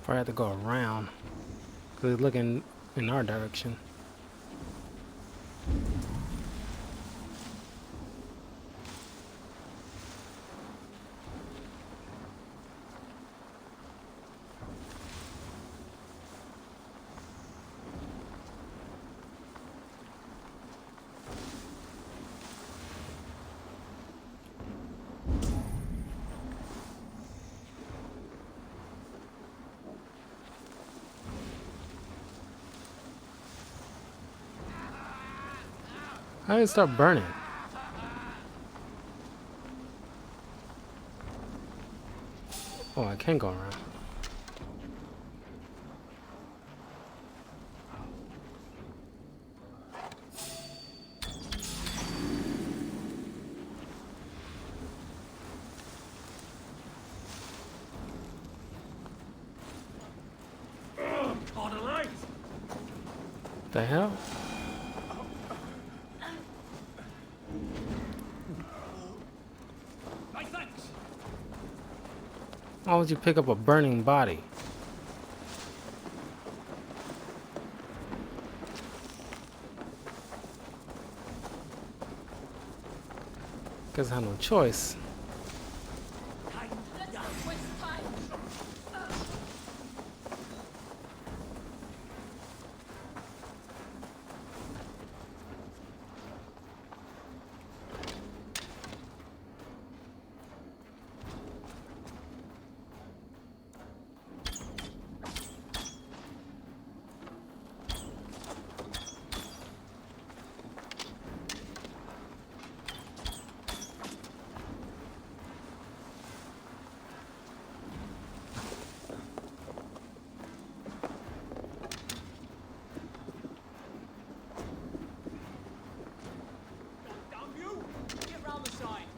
Probably have to go around. Because he's looking in our direction. How did it start burning? Oh, I can go around. Caught alight! The hell? My thanks! Why would you pick up a burning body? Guess I have no choice. Damn you! Get round the side!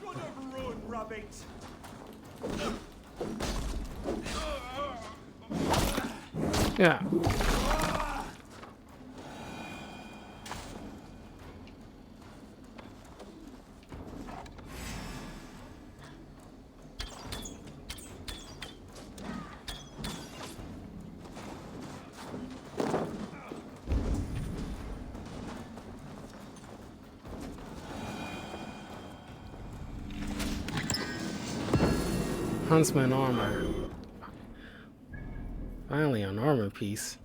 Run over road, rabbit! Yeah. Huntsman armor. Finally, an armor piece.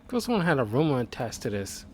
This one had a rumor attached to this.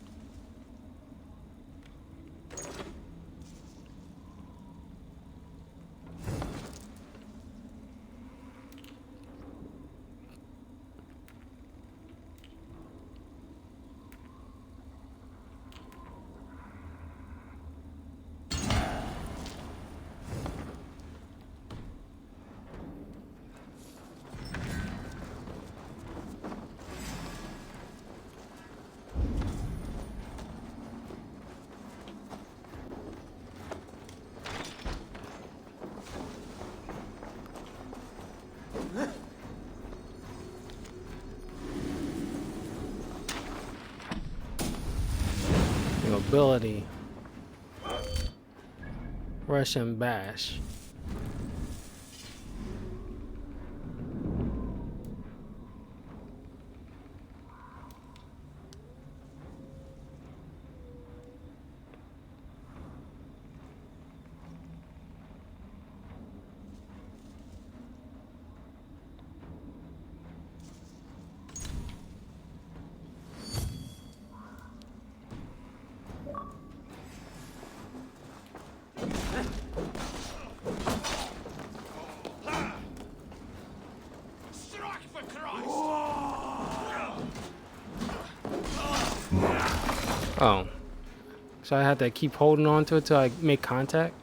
Ability. Russian bash. Oh. So I had to keep holding on to it till I make contact?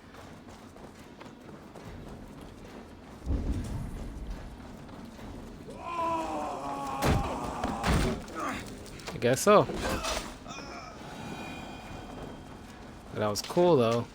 I guess so. That was cool though.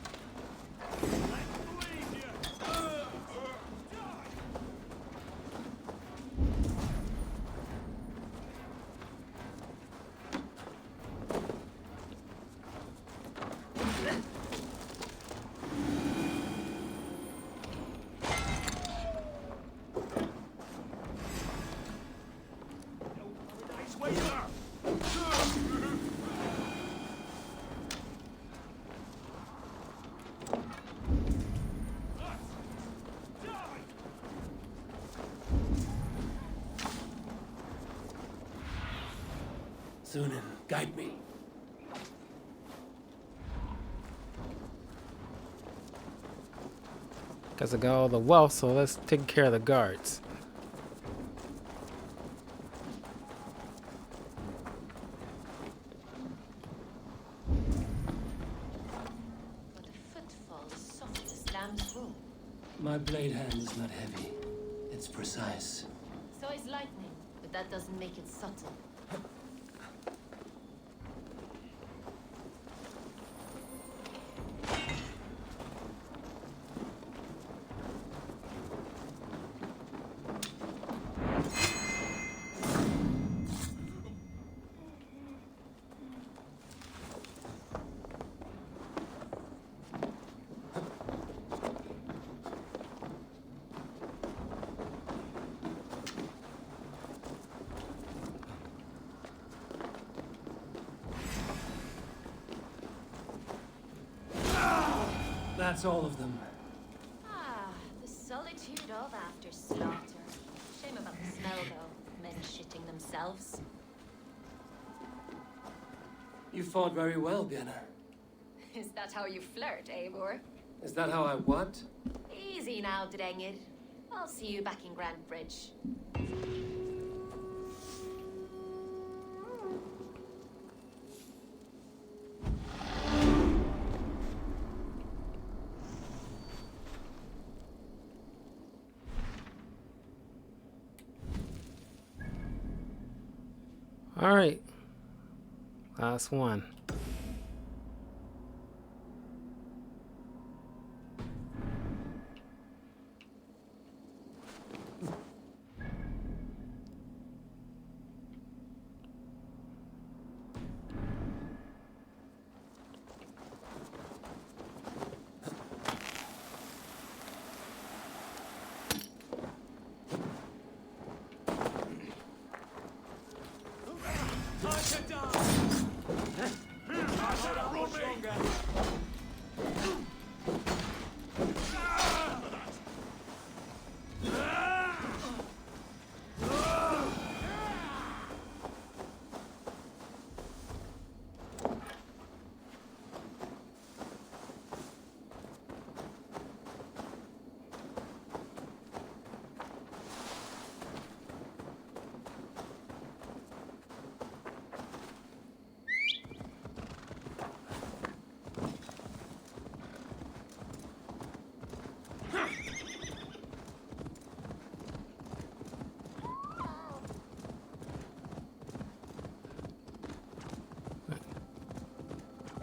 Sunan, guide me. Guess I got all the wealth, so let's take care of the guards. But the footfall is soft as lamb's wool. My blade hand is not heavy. It's precise. So is lightning, but that doesn't make it subtle. That's all of them. Ah, the solitude of after slaughter. Shame about the smell, though. Men shitting themselves. You fought very well, Björn. Is that how you flirt, Eivor? Is that how I what? Easy now, Drengir. I'll see you back in Grand Bridge. All right, last one.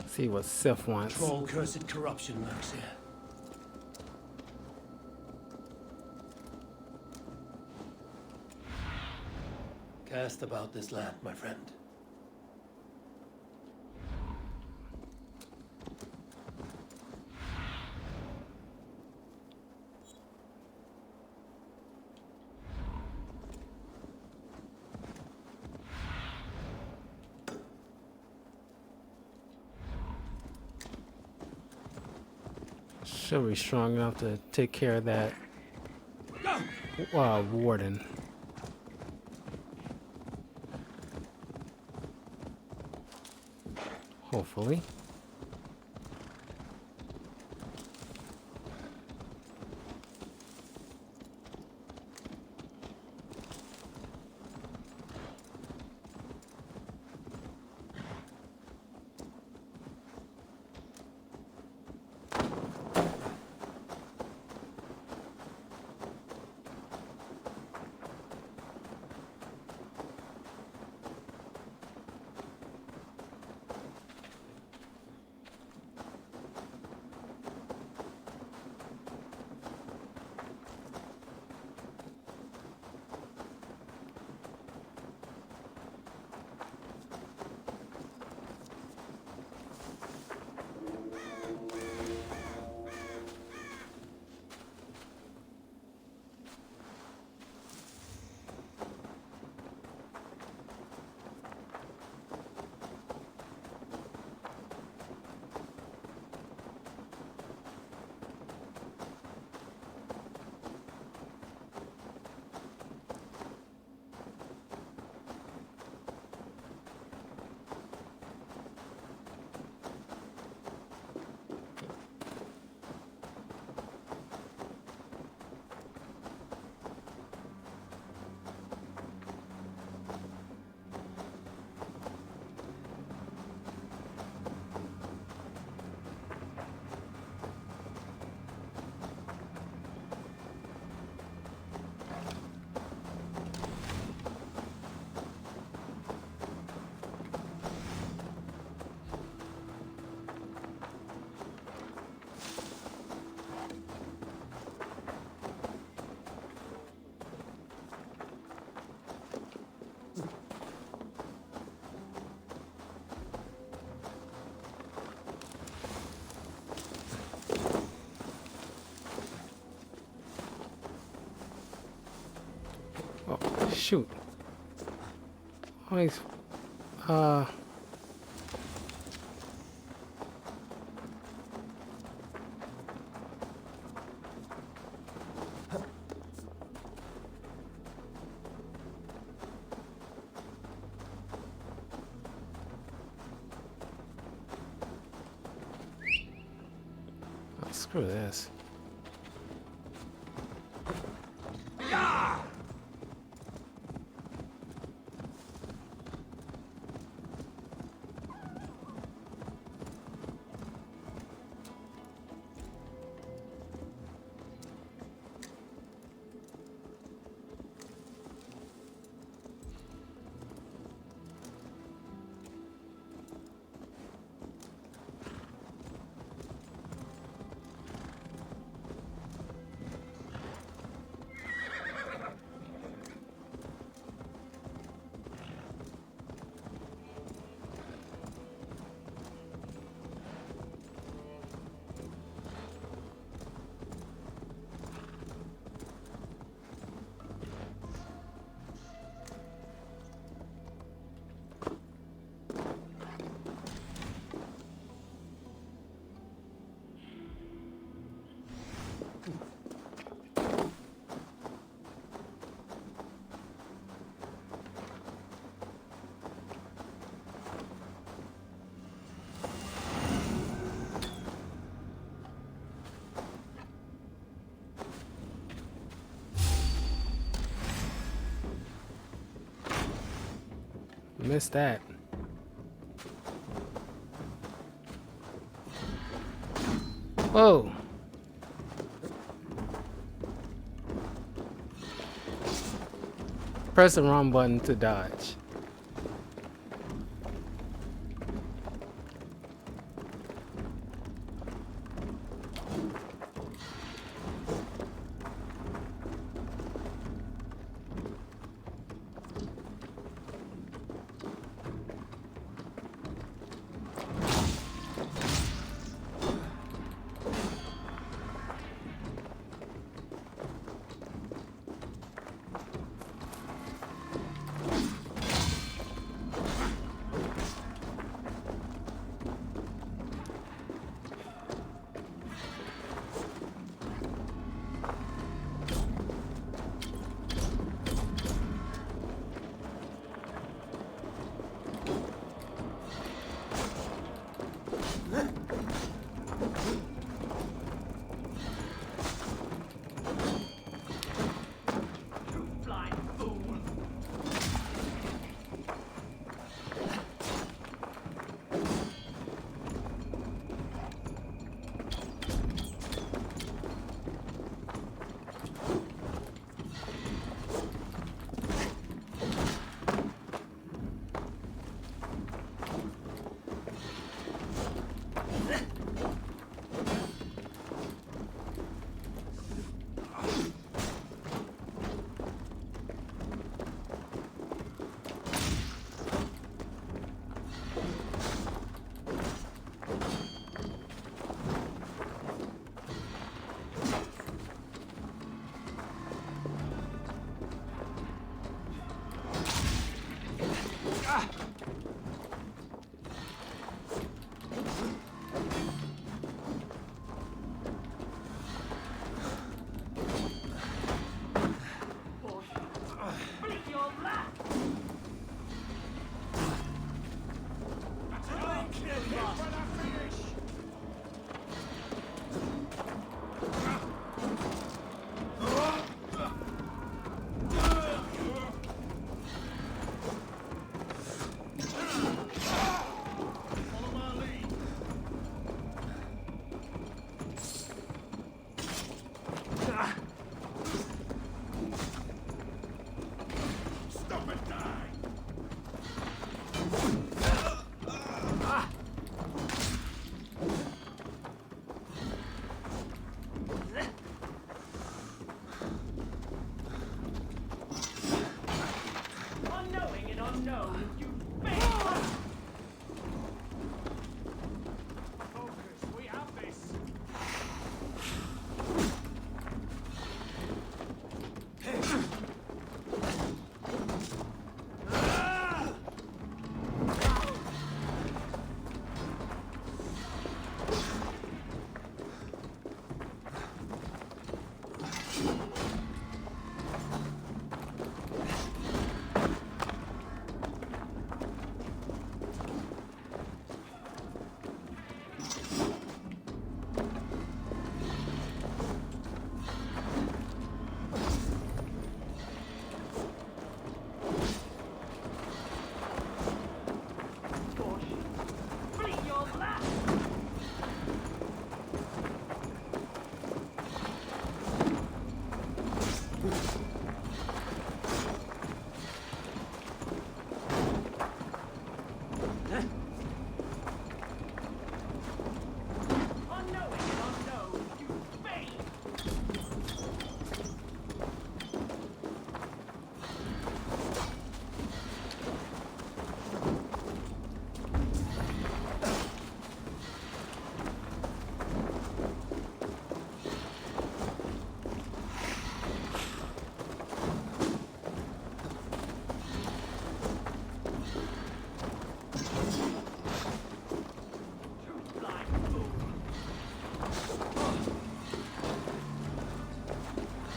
See what Sif wants. Troll cursed corruption lurks here. Cast about this land, my friend. Should be strong enough to take care of that warden. Hopefully. Oh, shoot. Always, screw this. Missed that. Whoa. Press the wrong button to dodge.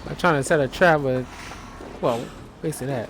I'm trying to set a trap, but well, basically that.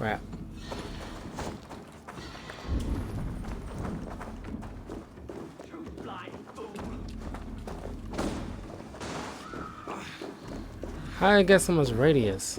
Crap. How did I get so much radius?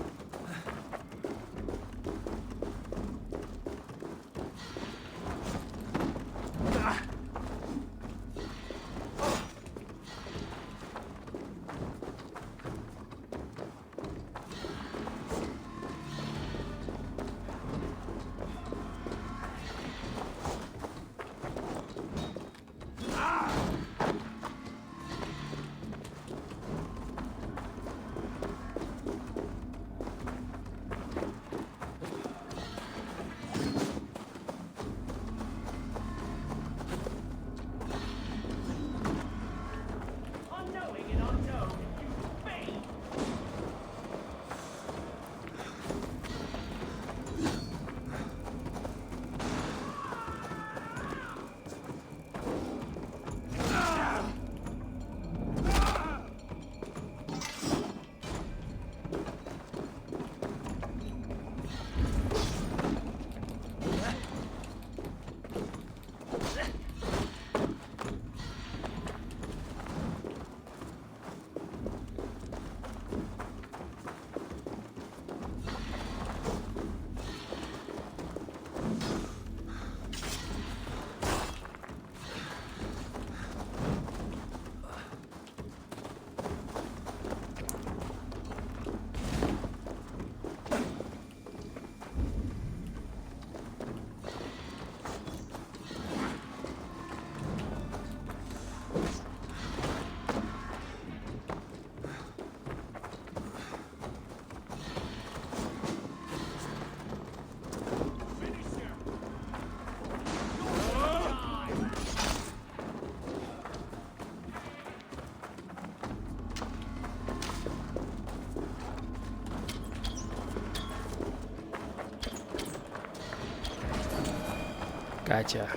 Gotcha.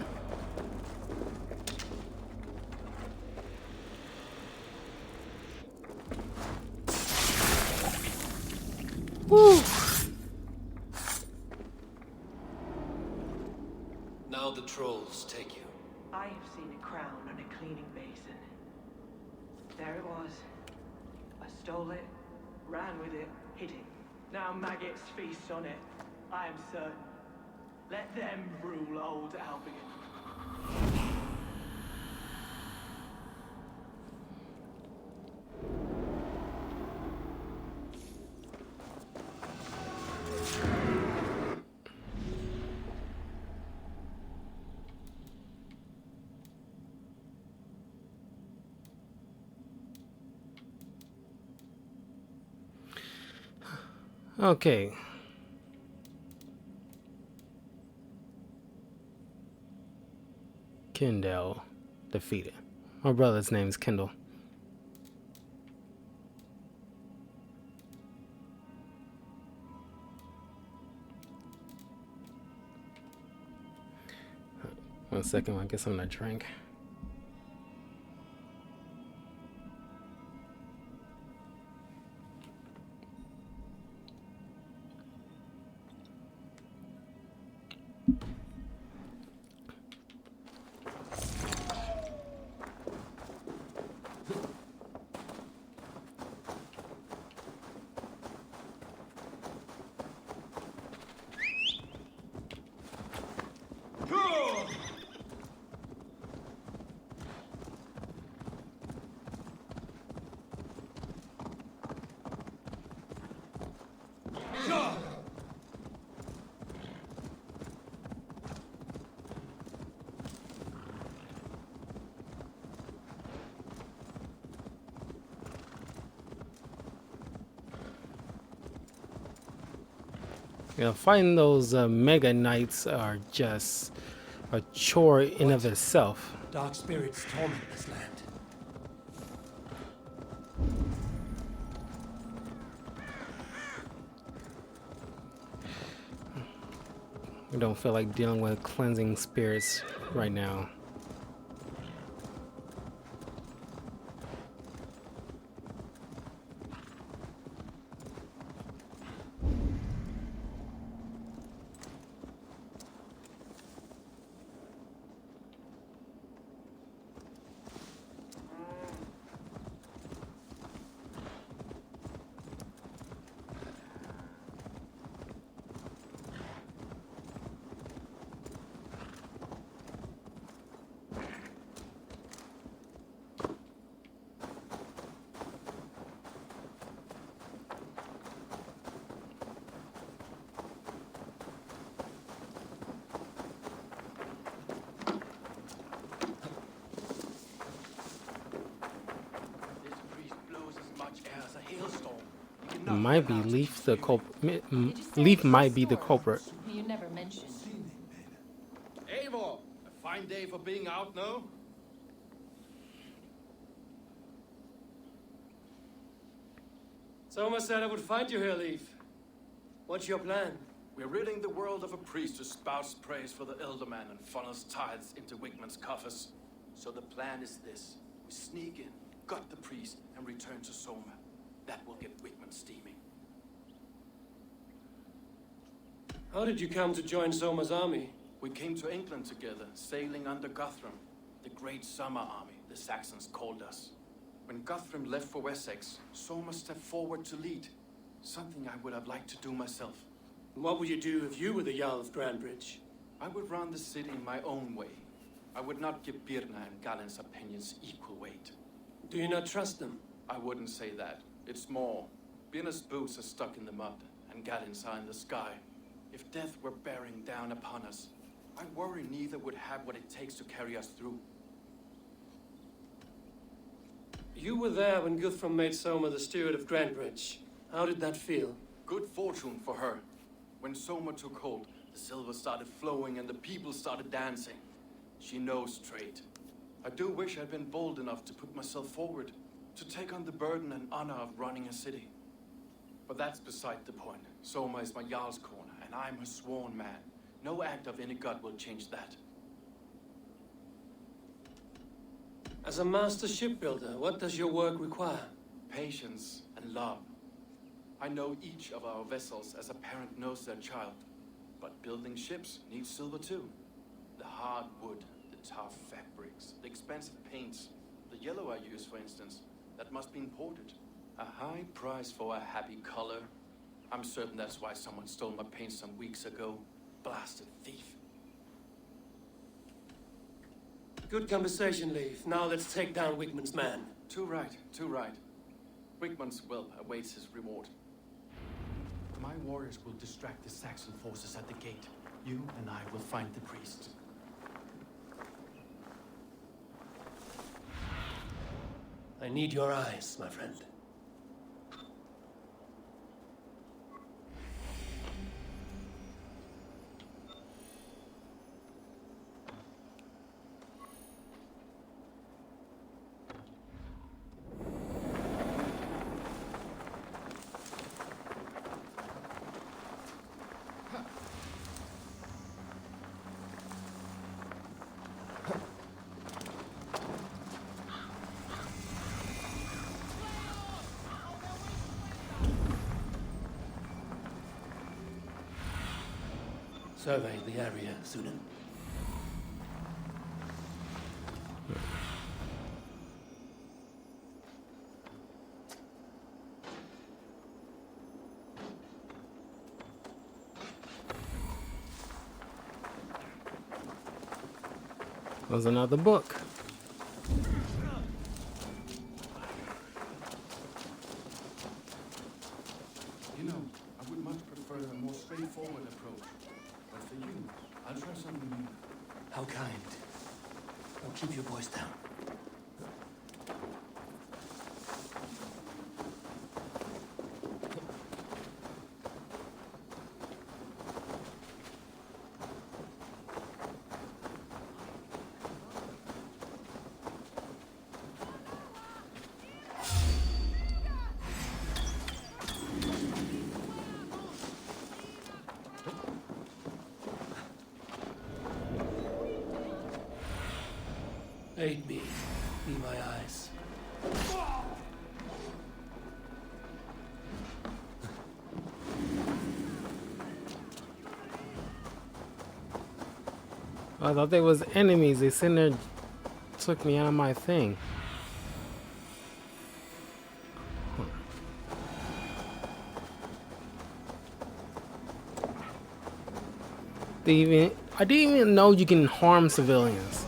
Woo! Now the trolls take you. I have seen a crown on a cleaning basin. There it was. I stole it, ran with it, hid it. Now maggots feast on it. I am certain. Let them rule old Albion. Okay. Kendall defeated. My brother's name is Kendall. One second, I guess I'm gonna drink. Yeah, fighting those mega knights are just a chore in of itself. Dark spirits torment this land. I don't feel like dealing with cleansing spirits right now. might be Leaf the culprit. Leaf might be the culprit. You never mentioned. Eivor, a fine day for being out, no? Soma said I would find you here, Leaf. What's your plan? We're ridding the world of a priest who spouts praise for the Elderman and funnels tithes into Wigman's coffers. So the plan is this. We sneak in, gut the priest, and return to Soma. That will get Wigman steaming. How did you come to join Soma's army? We came to England together, sailing under Guthrum, the great summer army, the Saxons called us. When Guthrum left for Wessex, Soma stepped forward to lead. Something I would have liked to do myself. What would you do if you were the Jarl of Grandbridge? I would run the city in my own way. I would not give Birna and Galen's opinions equal weight. Do you not trust them? I wouldn't say that. It's more. Birna's boots are stuck in the mud, and Galen's are in the sky. If death were bearing down upon us, I worry neither would have what it takes to carry us through. You were there when Guthrum made Soma the steward of Grandbridge. How did that feel? Good fortune for her. When Soma took hold, the silver started flowing and the people started dancing. She knows trade. I do wish I'd been bold enough to put myself forward, to take on the burden and honor of running a city. But that's beside the point. Soma is my Jarl's corner, and I'm her sworn man. No act of any god will change that. As a master shipbuilder, what does your work require? Patience and love. I know each of our vessels as a parent knows their child. But building ships needs silver too. The hard wood, the tough fabrics, the expensive paints. The yellow I use, for instance, that must be imported. A high price for a happy color. I'm certain that's why someone stole my paint some weeks ago. Blasted thief. Good conversation, Leaf. Now let's take down Wigman's man. Too right, too right. Wigman's will awaits his reward. My warriors will distract the Saxon forces at the gate. You and I will find the priest. I need your eyes, my friend. Survey the area, Sunan. There's another book. You know, I would much prefer a more straightforward approach. But for you, I'll try something new. How kind. Now keep your voice down. Aid me. Be my eyes. I thought they was enemies. They sitting there, took me out of my thing. I didn't even know you can harm civilians.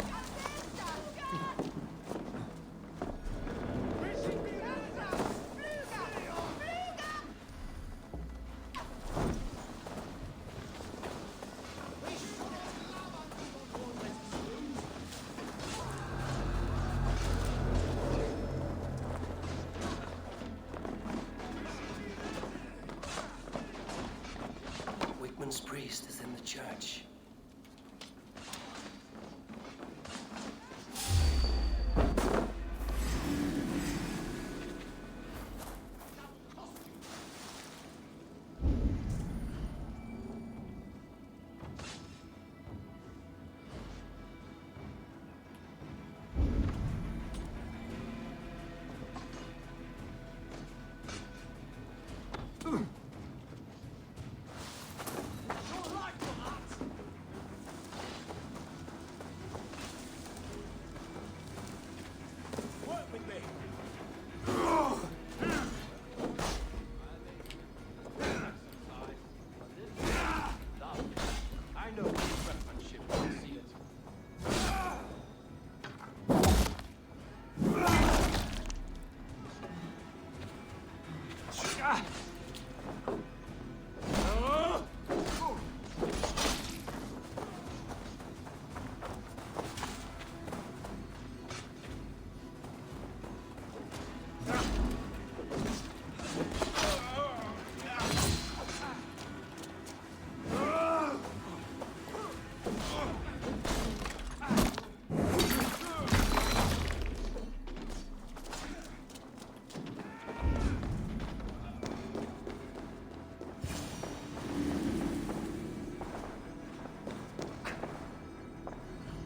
woman's priest is in the church.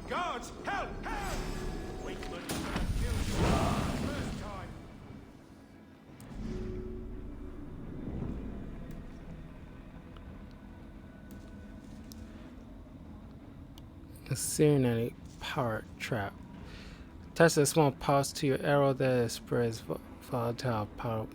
Guards, help! Help! Wakeman killed you first time. A cybernetic power trap. Attach a small pulse to your arrow that spreads volatile power.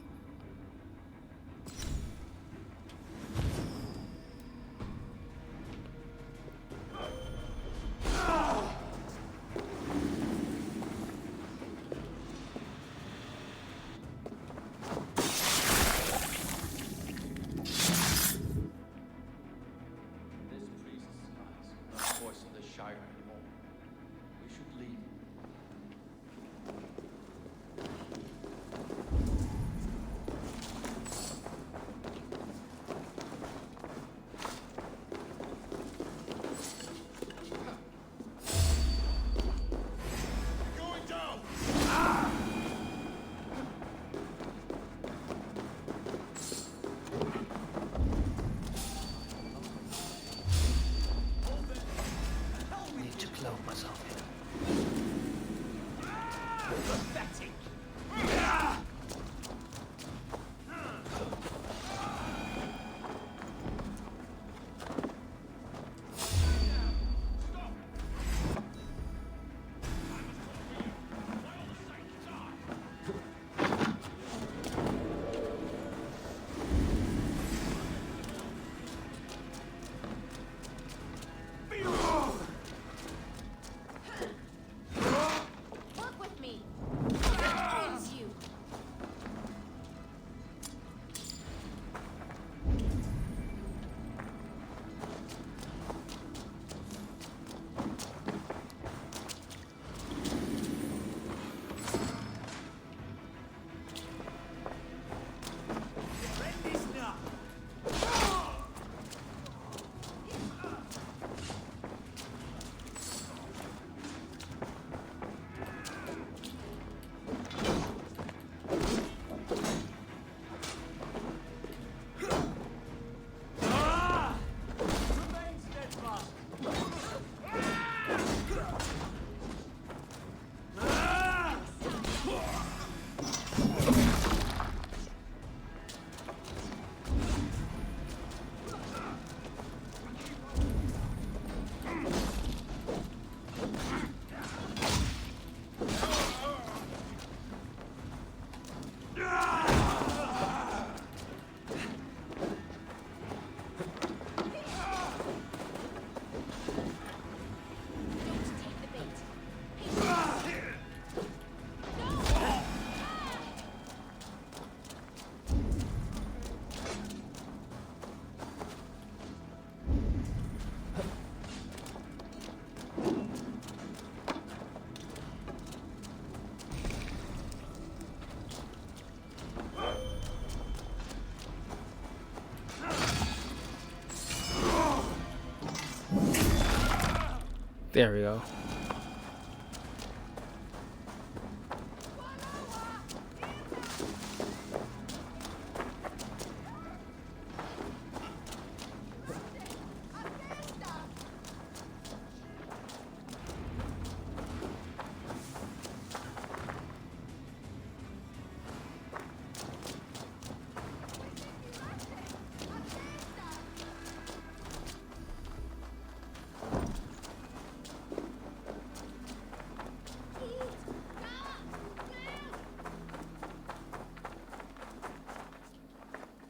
There we go.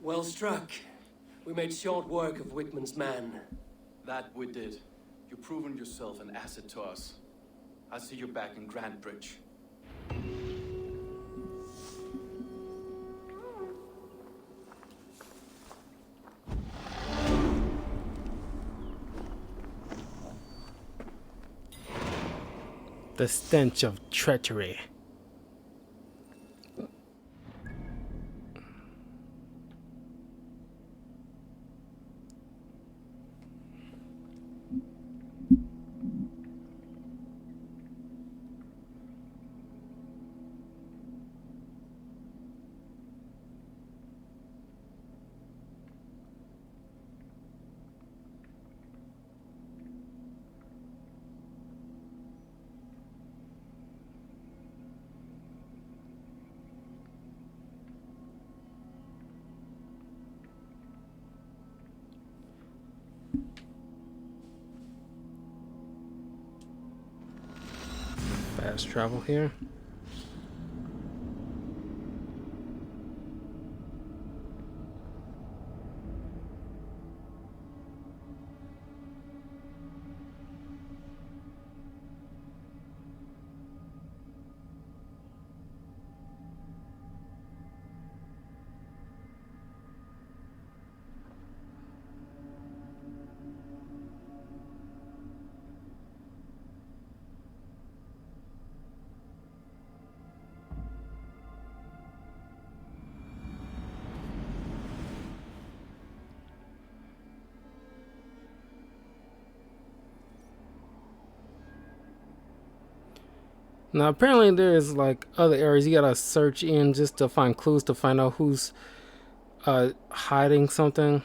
Well struck. We made short work of Wickman's man. That we did. You've proven yourself an asset to us. I'll see you back in Grand Bridge. The stench of treachery. Fast travel here. Now apparently there's like other areas you gotta search in just to find clues to find out who's hiding something.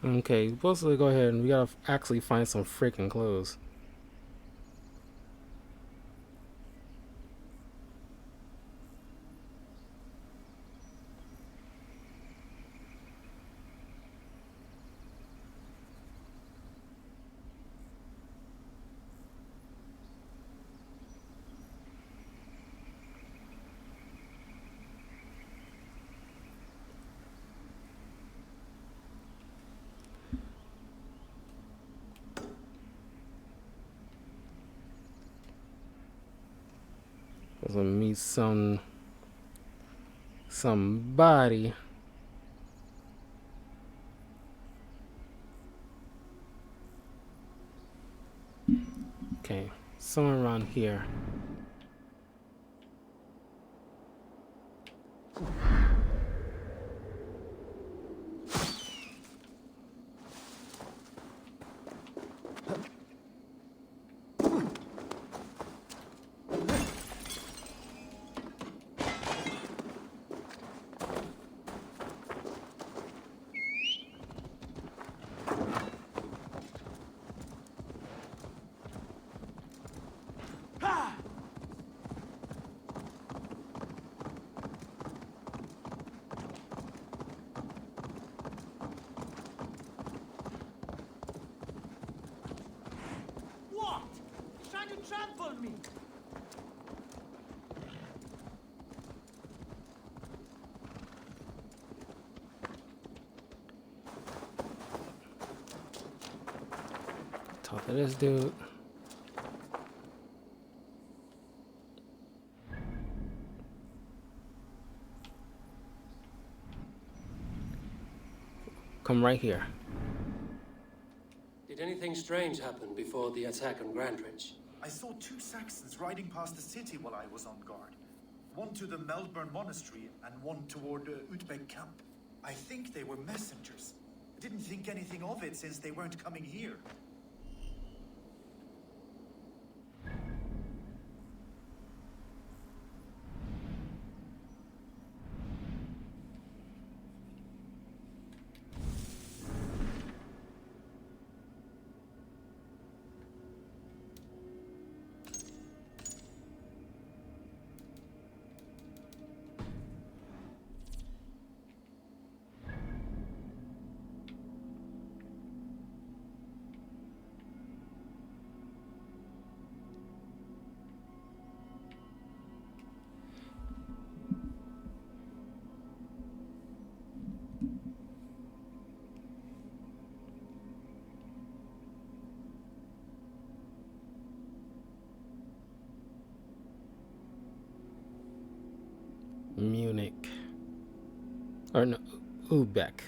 Okay, supposed to go ahead and we gotta actually find some freaking clothes. Supposed to meet some somebody. Okay, somewhere around here. What? He's trying to trample me! Talk to this dude. Come right here. Did anything strange happen before the attack on Grandridge? I saw 2 Saxons riding past the city while I was on guard. One to the Melbourne Monastery and one toward Utbeck camp. I think they were messengers. Didn't think anything of it since they weren't coming here. Munich. Or no, Ubeck.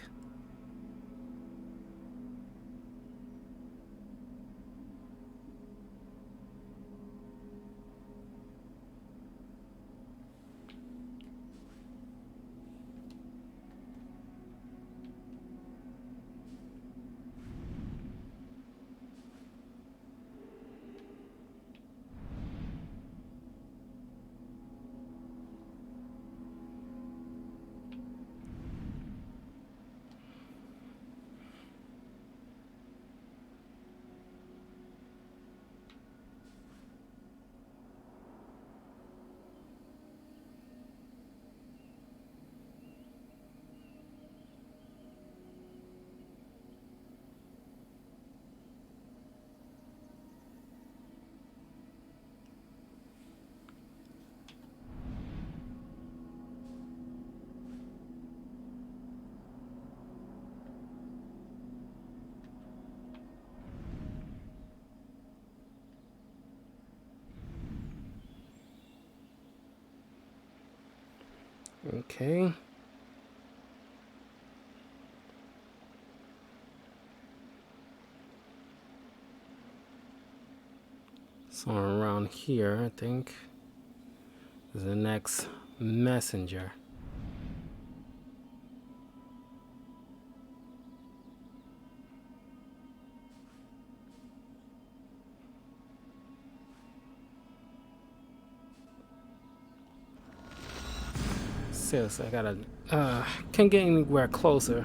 Okay. Somewhere around here, I think, is the next messenger. Seriously, I gotta, can't get anywhere closer.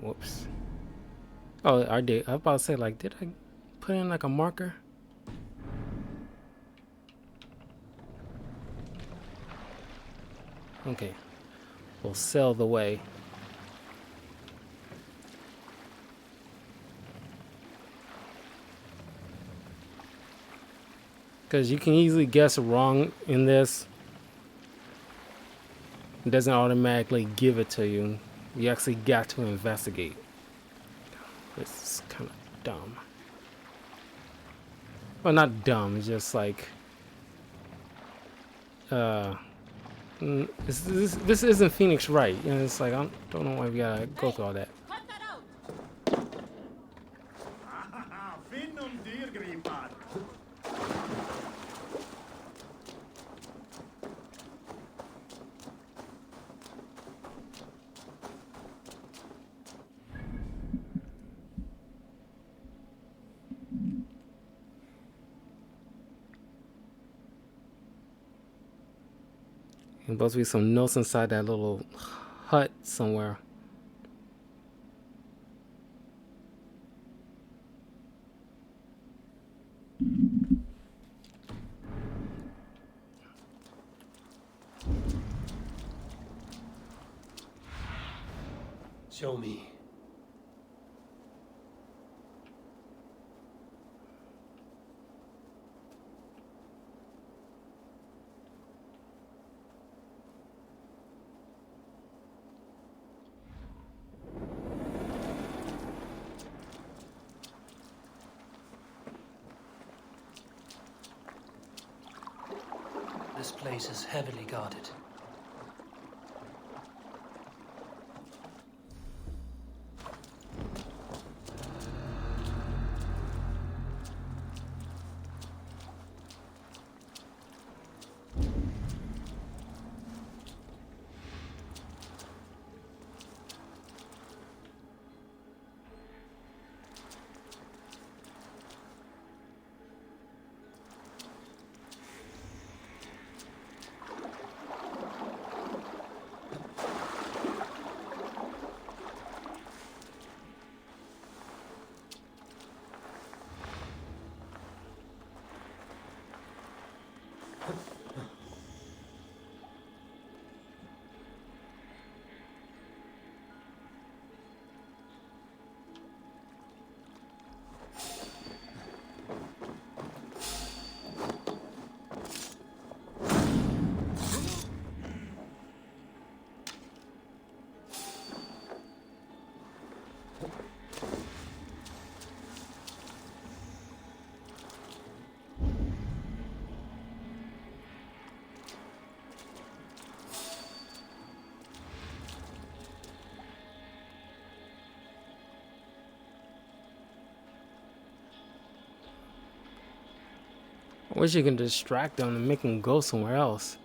Whoops. Oh, I did. I was about to say, like, did I put in like a marker? Okay, we'll sail the way. Because you can easily guess wrong in this. It doesn't automatically give it to you. You actually got to investigate. This is kind of dumb. Well, not dumb, it's just like... this isn't Phoenix Wright. And it's like, I don't know why we gotta go through all that. There's supposed to be some notes inside that little hut somewhere. Show me. This place is heavily guarded. I wish you can distract them and make them go somewhere else.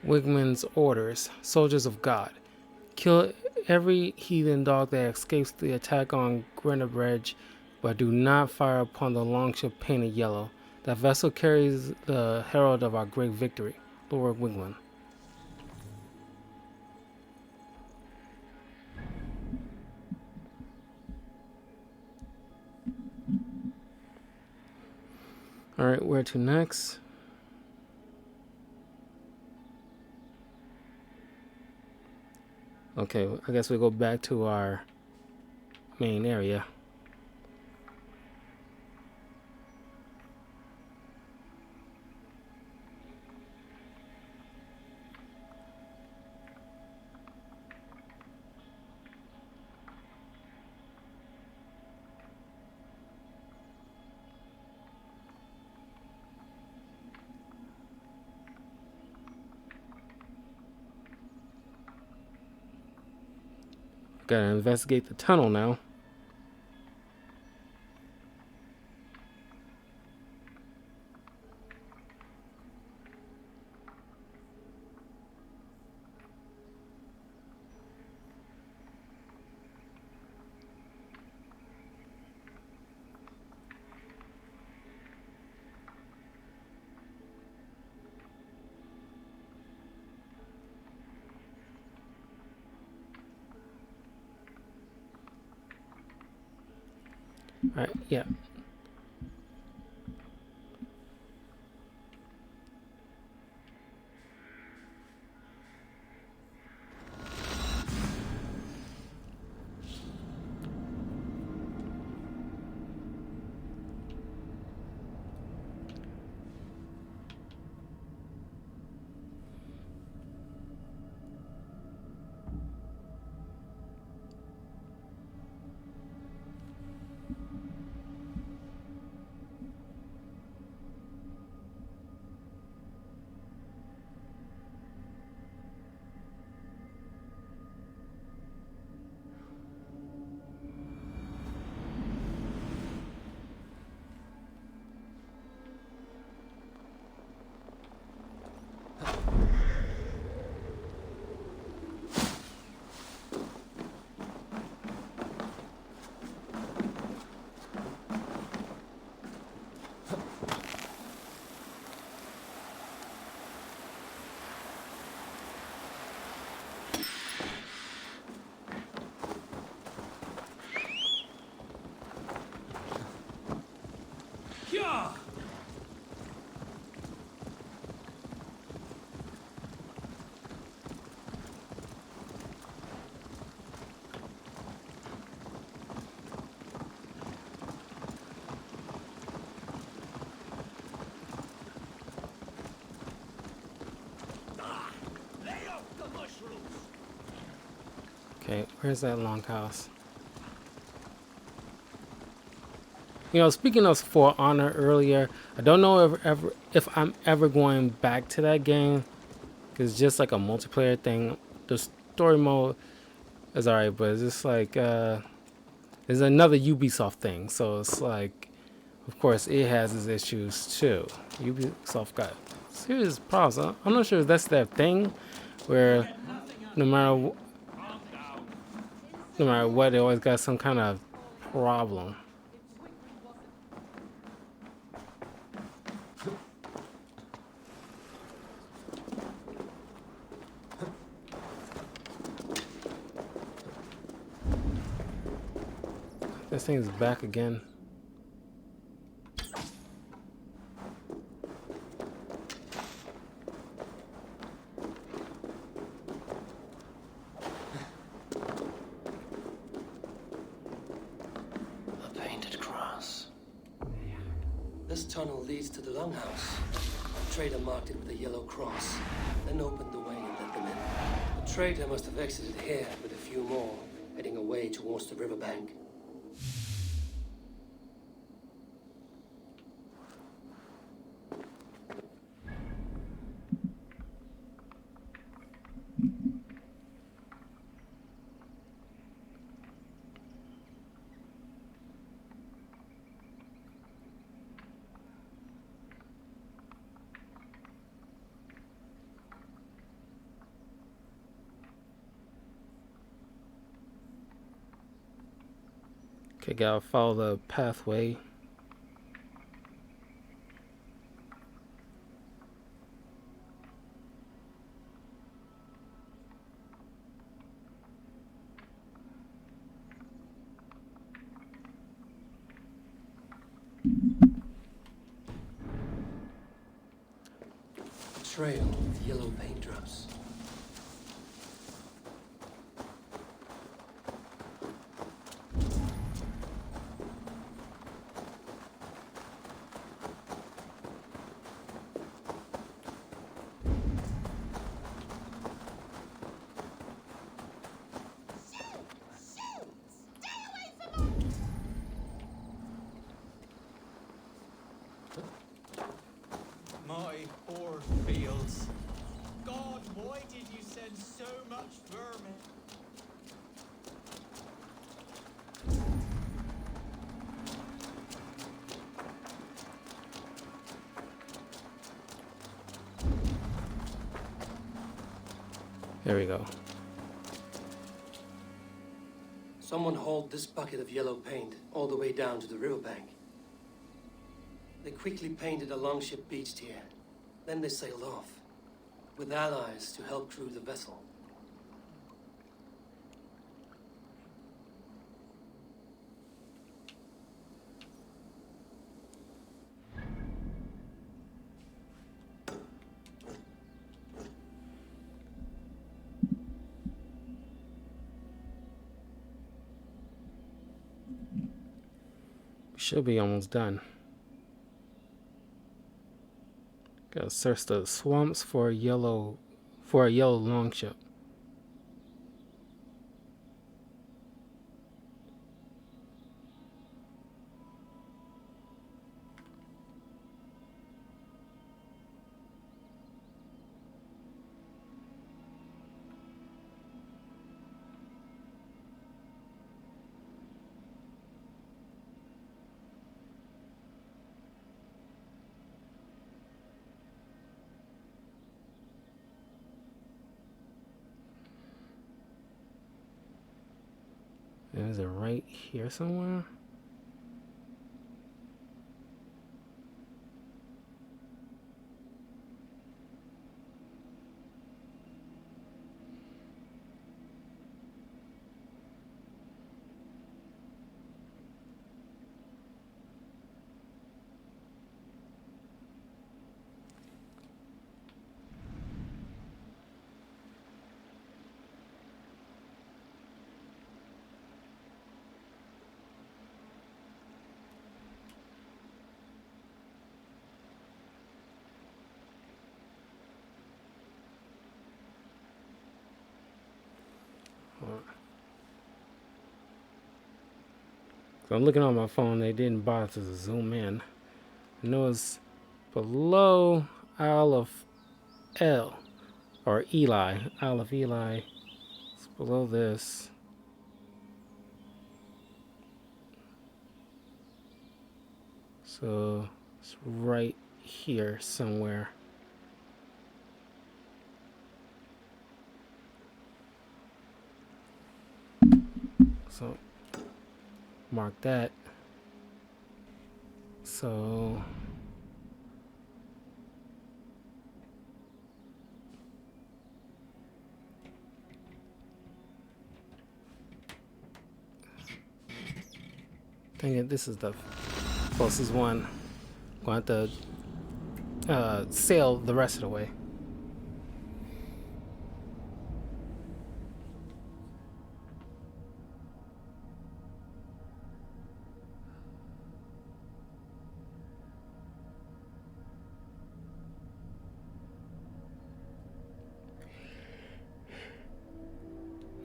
Wigman's orders, soldiers of God. Kill every heathen dog that escapes the attack on Grenabridge, but do not fire upon the longship painted yellow. That vessel carries the herald of our great victory, Lord Wigman. Alright, where to next? Okay, I guess we go back to our main area. Gotta investigate the tunnel now. Alright, yeah. Yeah! Lay off the mushrooms! Okay, where's that longhouse? You know, speaking of For Honor earlier, I don't know if I'm ever going back to that game. Cause it's just like a multiplayer thing. The story mode is alright, but it's just like it's another Ubisoft thing. So it's like, of course, it has its issues too. Ubisoft got serious problems. I'm not sure if that's their thing, where no matter what, they always got some kind of problem. This thing's back again. A painted cross. This tunnel leads to the longhouse. The trader marked it with a yellow cross, then opened the way and let them in. The trader must have exited here with a few more, heading away towards the riverbank. Okay, gotta follow the pathway. A trail with yellow paint drops. My poor fields. God, why did you send so much vermin? There we go. Someone hauled this bucket of yellow paint all the way down to the riverbank. They quickly painted a longship beached here. Then they sailed off, with allies to help crew the vessel. Should be almost done. Gotta search the swamps for a yellow longship. Is it right here somewhere? So I'm looking on my phone, they didn't bother to zoom in. I know it's below Isle of El, or Eli. Isle of Eli. It's below this. So it's right here somewhere. So mark that. So dang it, this is the closest one. Going to have to sail the rest of the way.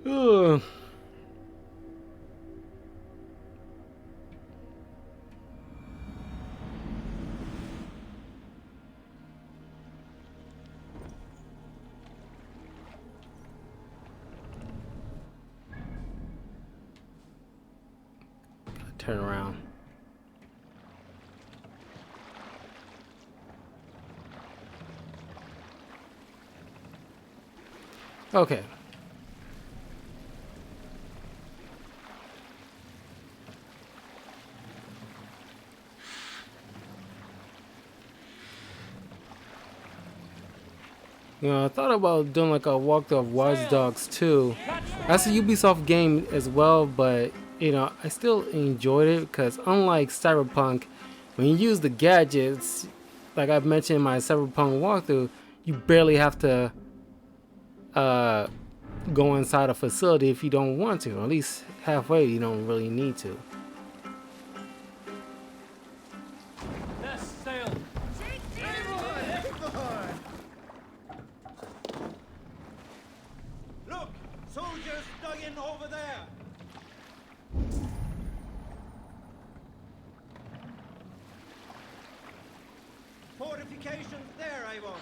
Ugh. Turn around. Okay. You know, I thought about doing like a walkthrough of Watch Dogs 2. That's a Ubisoft game as well, but you know, I still enjoyed it because unlike Cyberpunk, when you use the gadgets, like I've mentioned in my Cyberpunk walkthrough, you barely have to go inside a facility if you don't want to. Or at least halfway, you don't really need to. Look! Soldiers dug in over there! Fortifications there, Avon!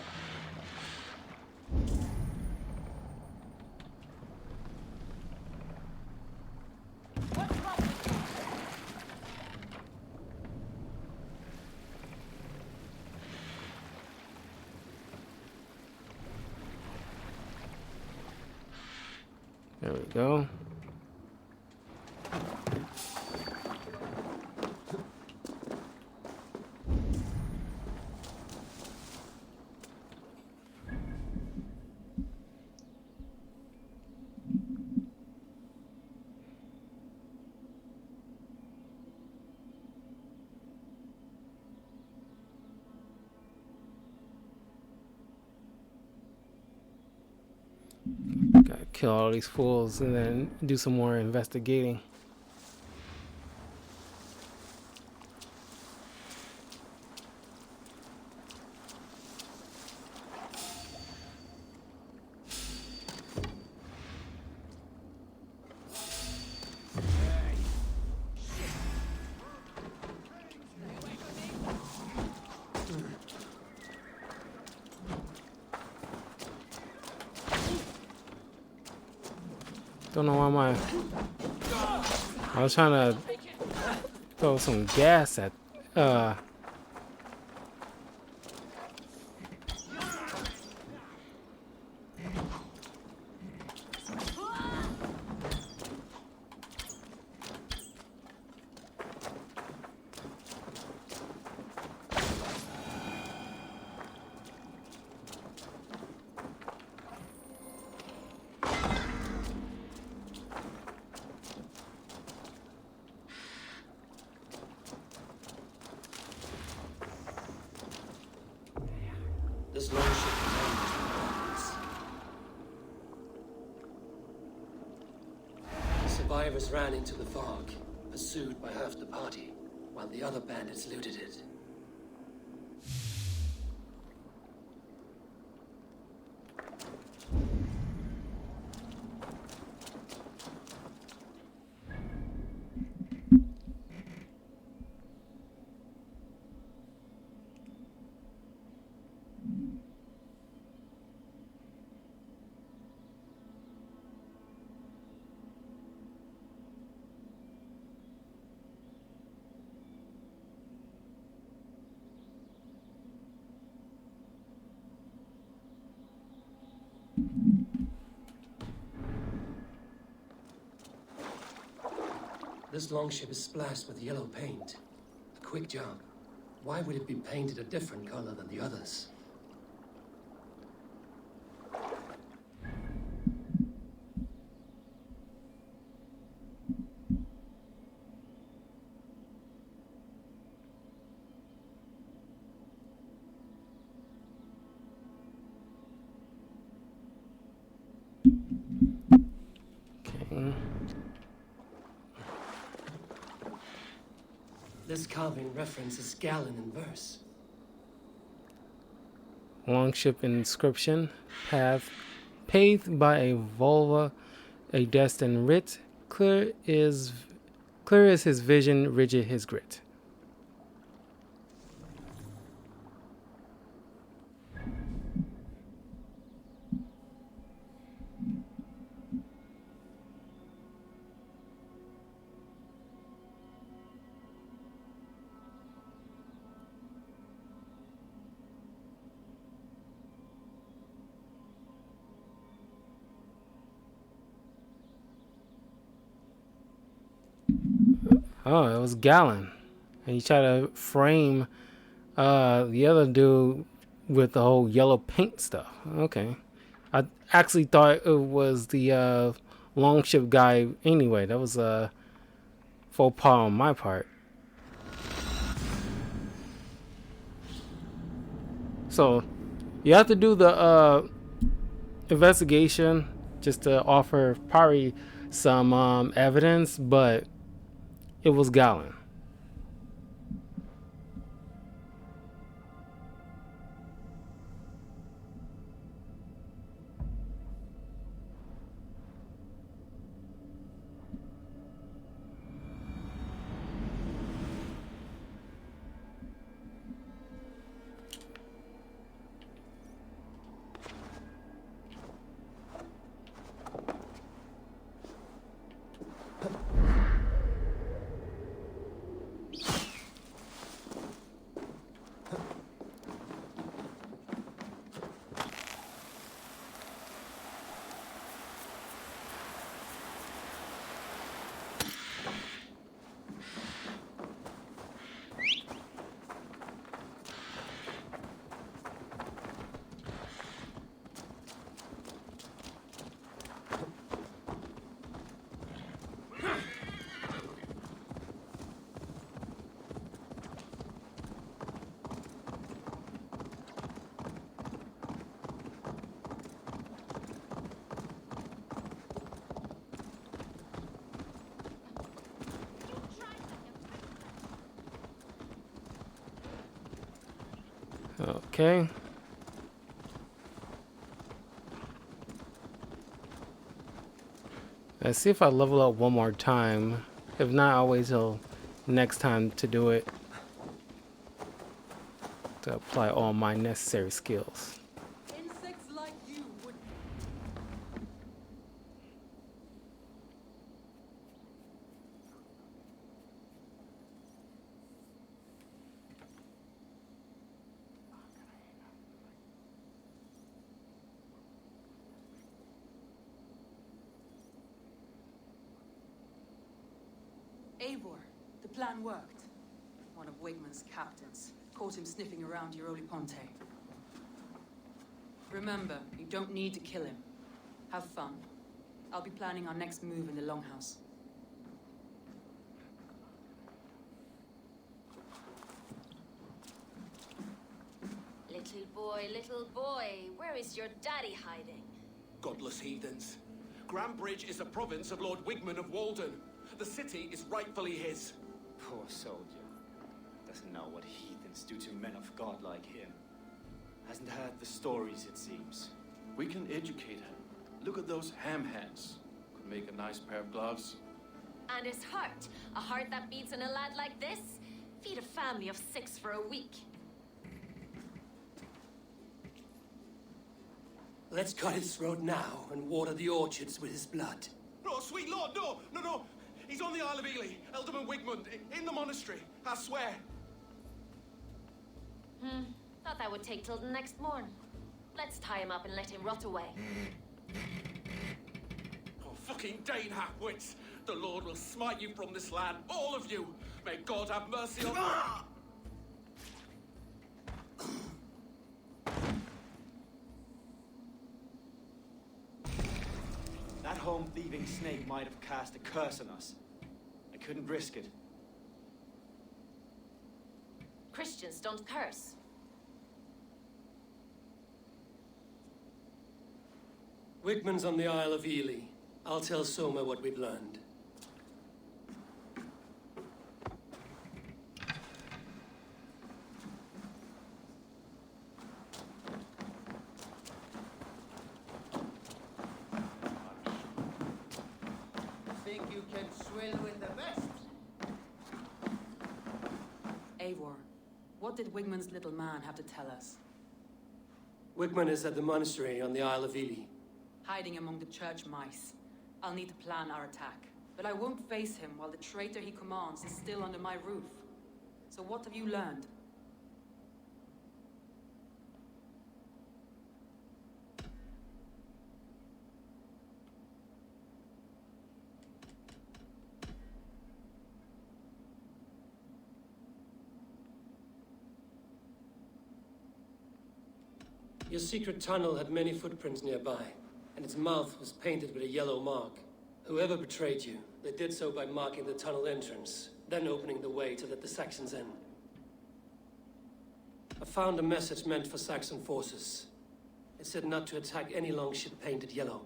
There we go. Gotta kill all these fools and then do some more investigating. Don't know why I was trying to throw some gas at This long ship contains the survivors ran into the fog, pursued by half the party, while the other bandits looted it. This longship is splashed with yellow paint. A quick job. Why would it be painted a different color than the others? okay. This carving references Gallon in verse. Longship inscription. Path paved by a vulva, a destined writ. Clear is his vision, rigid his grit. Oh, it was Gallon. And he tried to frame the other dude with the whole yellow paint stuff. Okay. I actually thought it was the longship guy anyway. That was a faux pas on my part. So you have to do the investigation just to offer probably some evidence, but it was Gallon. Okay. Let's see if I level up one more time. If not, I'll wait till next time to do it. To apply all my necessary skills. Insects like you would... Eivor, the plan worked. One of Wigmund's captains caught him sniffing around Euroli Ponte. Remember, you don't need to kill him. Have fun. I'll be planning our next move in the Longhouse. Little boy, where is your daddy hiding? Godless heathens. Grambridge is a province of Lord Wigmund of Walden. The city is rightfully his. Poor soldier. Doesn't know what heathens do to men of God like him. Hasn't heard the stories, it seems. We can educate him. Look at those ham hands. Could make a nice pair of gloves. And his heart. A heart that beats in a lad like this? Feed a family of 6 for a week. Let's cut his throat now and water the orchards with his blood. Oh, sweet lord, no, no, no. He's on the Isle of Ely, Ealdorman Wigmund, in the monastery, I swear. Thought that would take till the next morn. Let's tie him up and let him rot away. Oh, fucking Dane half-wits. The Lord will smite you from this land, all of you. May God have mercy on... That home-thieving snake might have cast a curse on us. I couldn't risk it. Christians don't curse. Wigmund's on the Isle of Ely. I'll tell Soma what we've learned. Think you can swill with the best? Eivor, what did Wigmund's little man have to tell us? Wigmund is at the monastery on the Isle of Ely. Hiding among the church mice. I'll need to plan our attack. But I won't face him while the traitor he commands is still under my roof. So what have you learned? Your secret tunnel had many footprints nearby, and its mouth was painted with a yellow mark. Whoever betrayed you, they did so by marking the tunnel entrance, then opening the way to let the Saxons in. I found a message meant for Saxon forces. It said not to attack any longship painted yellow.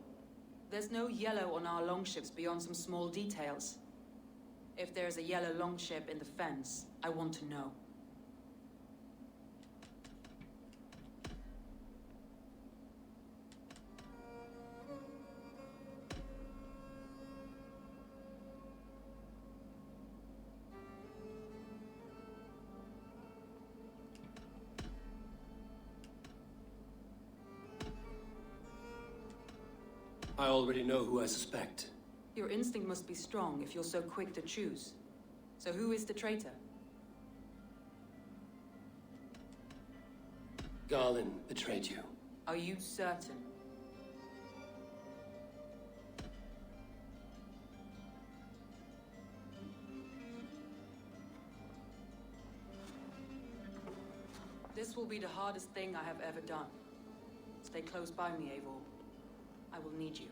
There's no yellow on our longships beyond some small details. If there's a yellow longship in the fens, I want to know. I already know who I suspect. Your instinct must be strong if you're so quick to choose. So who is the traitor? Garlin betrayed you. Are you certain? This will be the hardest thing I have ever done. Stay close by me, Eivor. I will need you.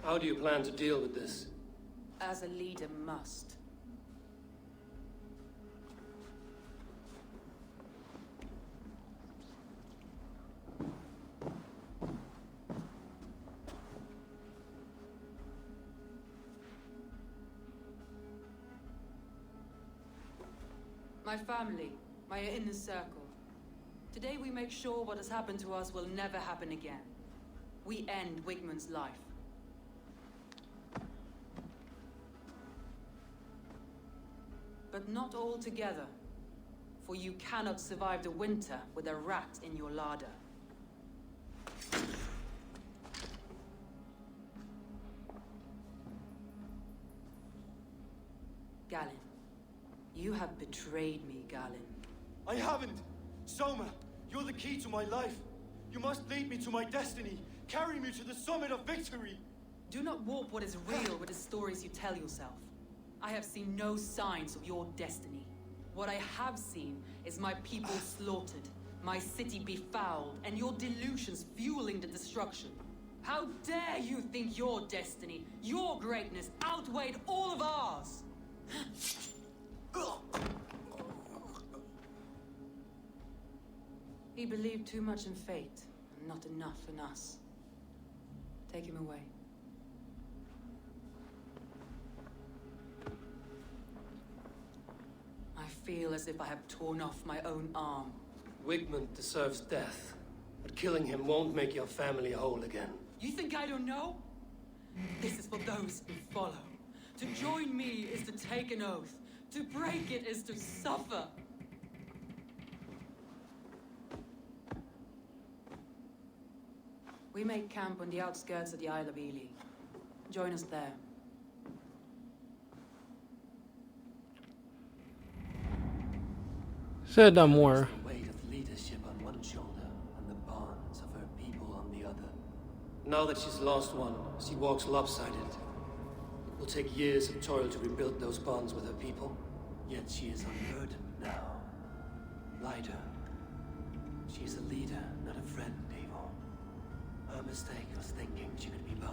How do you plan to deal with this? As a leader must. My family, my inner circle. Today we make sure what has happened to us will never happen again. We end Wigmund's life. But not all together, for you cannot survive the winter with a rat in your larder. Galen, you have betrayed me, Galen. I haven't! Soma, You're the key to my life. You must lead me to my destiny. Carry me to the summit of victory. Do not warp what is real with the stories you tell yourself. I have seen no signs of your destiny. What I have seen is my people slaughtered, my city befouled, and your delusions fueling the destruction. How dare you think your destiny, your greatness, outweighed all of ours? He believed too much in fate, and not enough in us. Take him away. I feel as if I have torn off my own arm. Wigmund deserves death, but killing him won't make your family whole again. You think I don't know? This is for those who follow. To join me is to take an oath. To break it is to suffer. We make camp on the outskirts of the Isle of Ely. Join us there. Should have done more. The weight of leadership on one shoulder and the bonds of her people on the other. Now that she's lost one, she walks lopsided. It will take years of toil to rebuild those bonds with her people. Yet she is unburdened now. Lighter. She's a leader, not a friend, Eivor. Her mistake was thinking she could be both.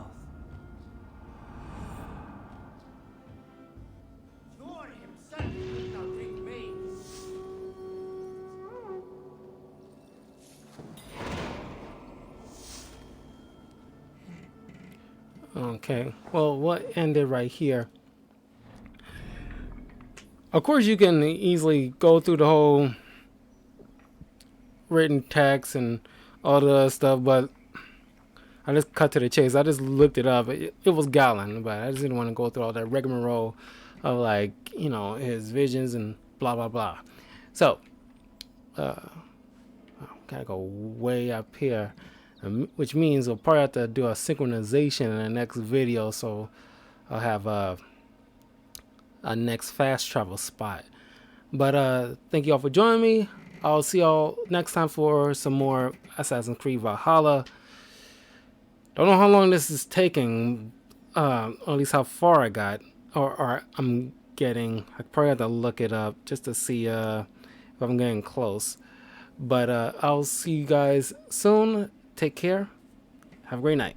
Thor himself could not drink me. Okay, well, we'll end it right here. Of course, you can easily go through the whole written text and all the other stuff, but I just cut to the chase. I just looked it up. It was Gallon, but I just didn't want to go through all that rigmarole of, like, you know, his visions and blah, blah, blah. So, gotta go way up here, which means we'll probably have to do a synchronization in the next video, so I'll have a next fast travel spot. But thank you all for joining me. I'll see y'all next time for some more Assassin's Creed Valhalla. Don't know how long this is taking, or at least how far I got, or I'm getting. I probably have to look it up just to see if I'm getting close. But I'll see you guys soon. Take care. Have a great night.